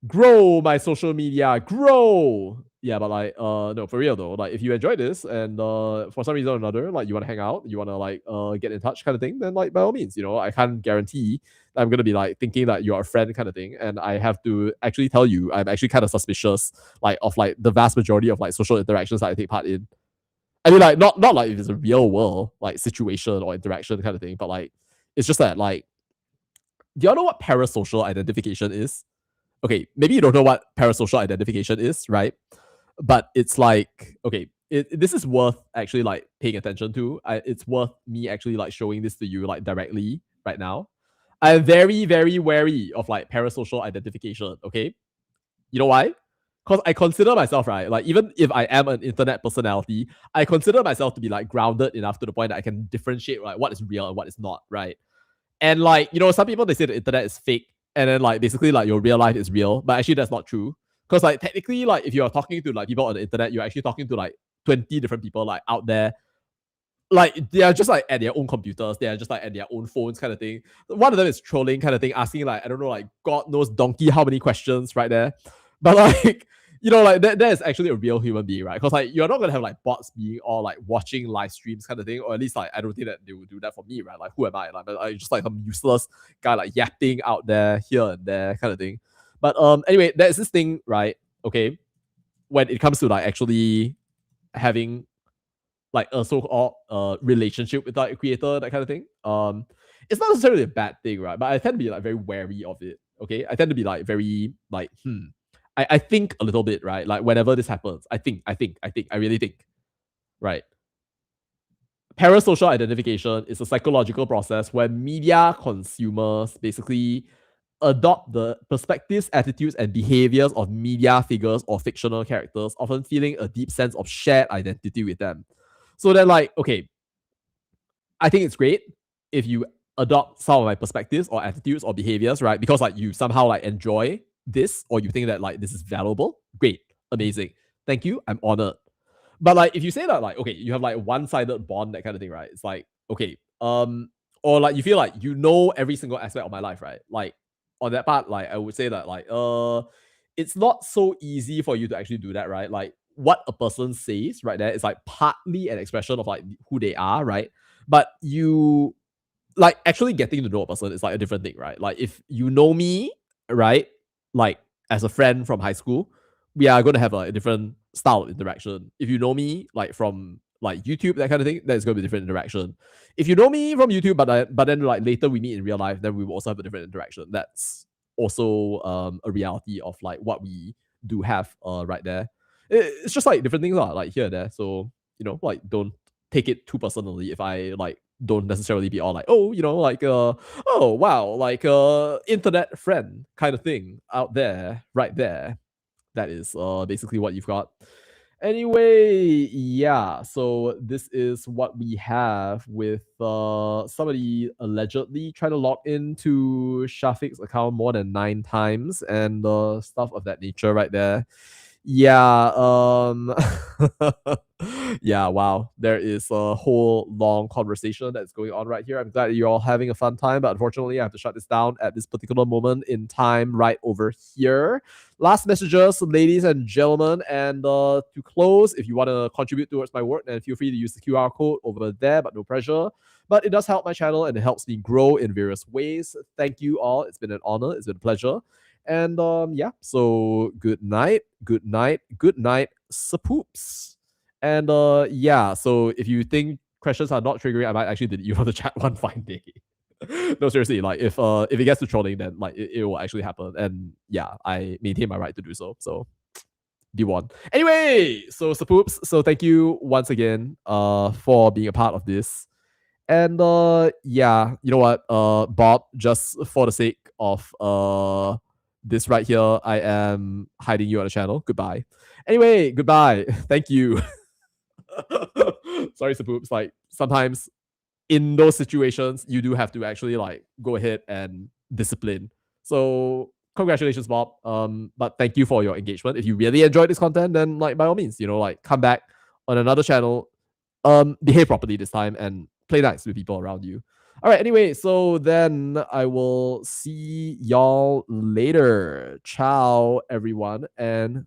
Grow my social media, grow. Yeah, but like, no, for real though, like if you enjoy this and for some reason or another, like you want to hang out, you want to like get in touch kind of thing, then like by all means, I can't guarantee that I'm gonna be like thinking that you're a friend kind of thing, and I have to actually tell you, I'm actually kind of suspicious like of like the vast majority of like social interactions that I take part in. I mean, like not like if it's a real world like situation or interaction kind of thing, but like it's just that like, do y'all know what parasocial identification is? Okay, maybe you don't know what parasocial identification is, right? But it's like, okay, this is worth actually like paying attention to. It's worth me actually like showing this to you like directly right now. I'm very, very wary of like parasocial identification. Okay, you know why? Because I consider myself, right, like even if I am an internet personality, I consider myself to be like grounded enough to the point that I can differentiate like what is real and what is not, right? And like, some people they say the internet is fake, and then like basically like your real life is real, but actually that's not true. Because like technically, like if you're talking to like people on the internet, you're actually talking to like 20 different people like out there. Like they are just like at their own computers, they are just like at their own phones kind of thing. One of them is trolling kind of thing, asking like, I don't know, like God knows donkey how many questions right there. But like, like that is actually a real human being, right? Because like you're not gonna have like bots being all like watching live streams kind of thing, or at least like I don't think that they would do that for me, right? Like who am I? Like I'm just like some useless guy like yapping out there here and there kind of thing. But anyway, there's this thing, right? Okay, when it comes to like actually having like a so-called relationship with like a creator, that kind of thing. It's not necessarily a bad thing, right? But I tend to be like very wary of it. Okay, I tend to be like very like I think a little bit, right? Like whenever this happens, I really think, right? Parasocial identification is a psychological process where media consumers basically adopt the perspectives, attitudes, and behaviors of media figures or fictional characters, often feeling a deep sense of shared identity with them. So then, like, okay, I think it's great if you adopt some of my perspectives or attitudes or behaviors, right? Because like you somehow like enjoy this or you think that like this is valuable. Great, amazing. Thank you. I'm honored. But like if you say that like, okay, you have like one-sided bond, that kind of thing, right? It's like, okay, or like you feel like you know every single aspect of my life, right? Like on that part, like I would say that like it's not so easy for you to actually do that, right? Like what a person says right there is like partly an expression of like who they are, right? But you like actually getting to know a person is like a different thing, right? Like if you know me, right, like as a friend from high school, we are going to have a different style of interaction. If you know me like from like YouTube, that kind of thing, that's going to be a different interaction. If you know me from YouTube, but then like later we meet in real life, then we will also have a different interaction. That's also a reality of like what we do have right there. It's just like different things are like here and there. So like don't take it too personally if I like don't necessarily be all like, oh, like oh wow, like internet friend kind of thing out there, right there. That is basically what you've got. Anyway, yeah, so this is what we have with somebody allegedly trying to log into Shafiq's account more than 9 times and stuff of that nature right there. Yeah, yeah, wow. There is a whole long conversation that's going on right here. I'm glad you're all having a fun time, but unfortunately, I have to shut this down at this particular moment in time right over here. Last messages, ladies and gentlemen, and to close, if you want to contribute towards my work, then feel free to use the QR code over there, but no pressure. But it does help my channel and it helps me grow in various ways. Thank you all. It's been an honor. It's been a pleasure. And yeah, so good night, good night, good night, sapoops. And yeah, so if you think questions are not triggering, I might actually delete you from the chat one fine day. No, seriously, like if it gets to trolling, then like it will actually happen. And yeah, I maintain my right to do so. So D1. Anyway, so sapoops, so thank you once again for being a part of this. And yeah, you know what, Bob, just for the sake of this right here, I am hiding you on the channel. Goodbye. Anyway, goodbye. Thank you. Sorry, Sapoops. Like sometimes in those situations, you do have to actually like go ahead and discipline. So congratulations, Bob. But thank you for your engagement. If you really enjoyed this content, then like by all means, like come back on another channel, behave properly this time and play nice with people around you. All right, anyway, so then I will see y'all later. Ciao, everyone, and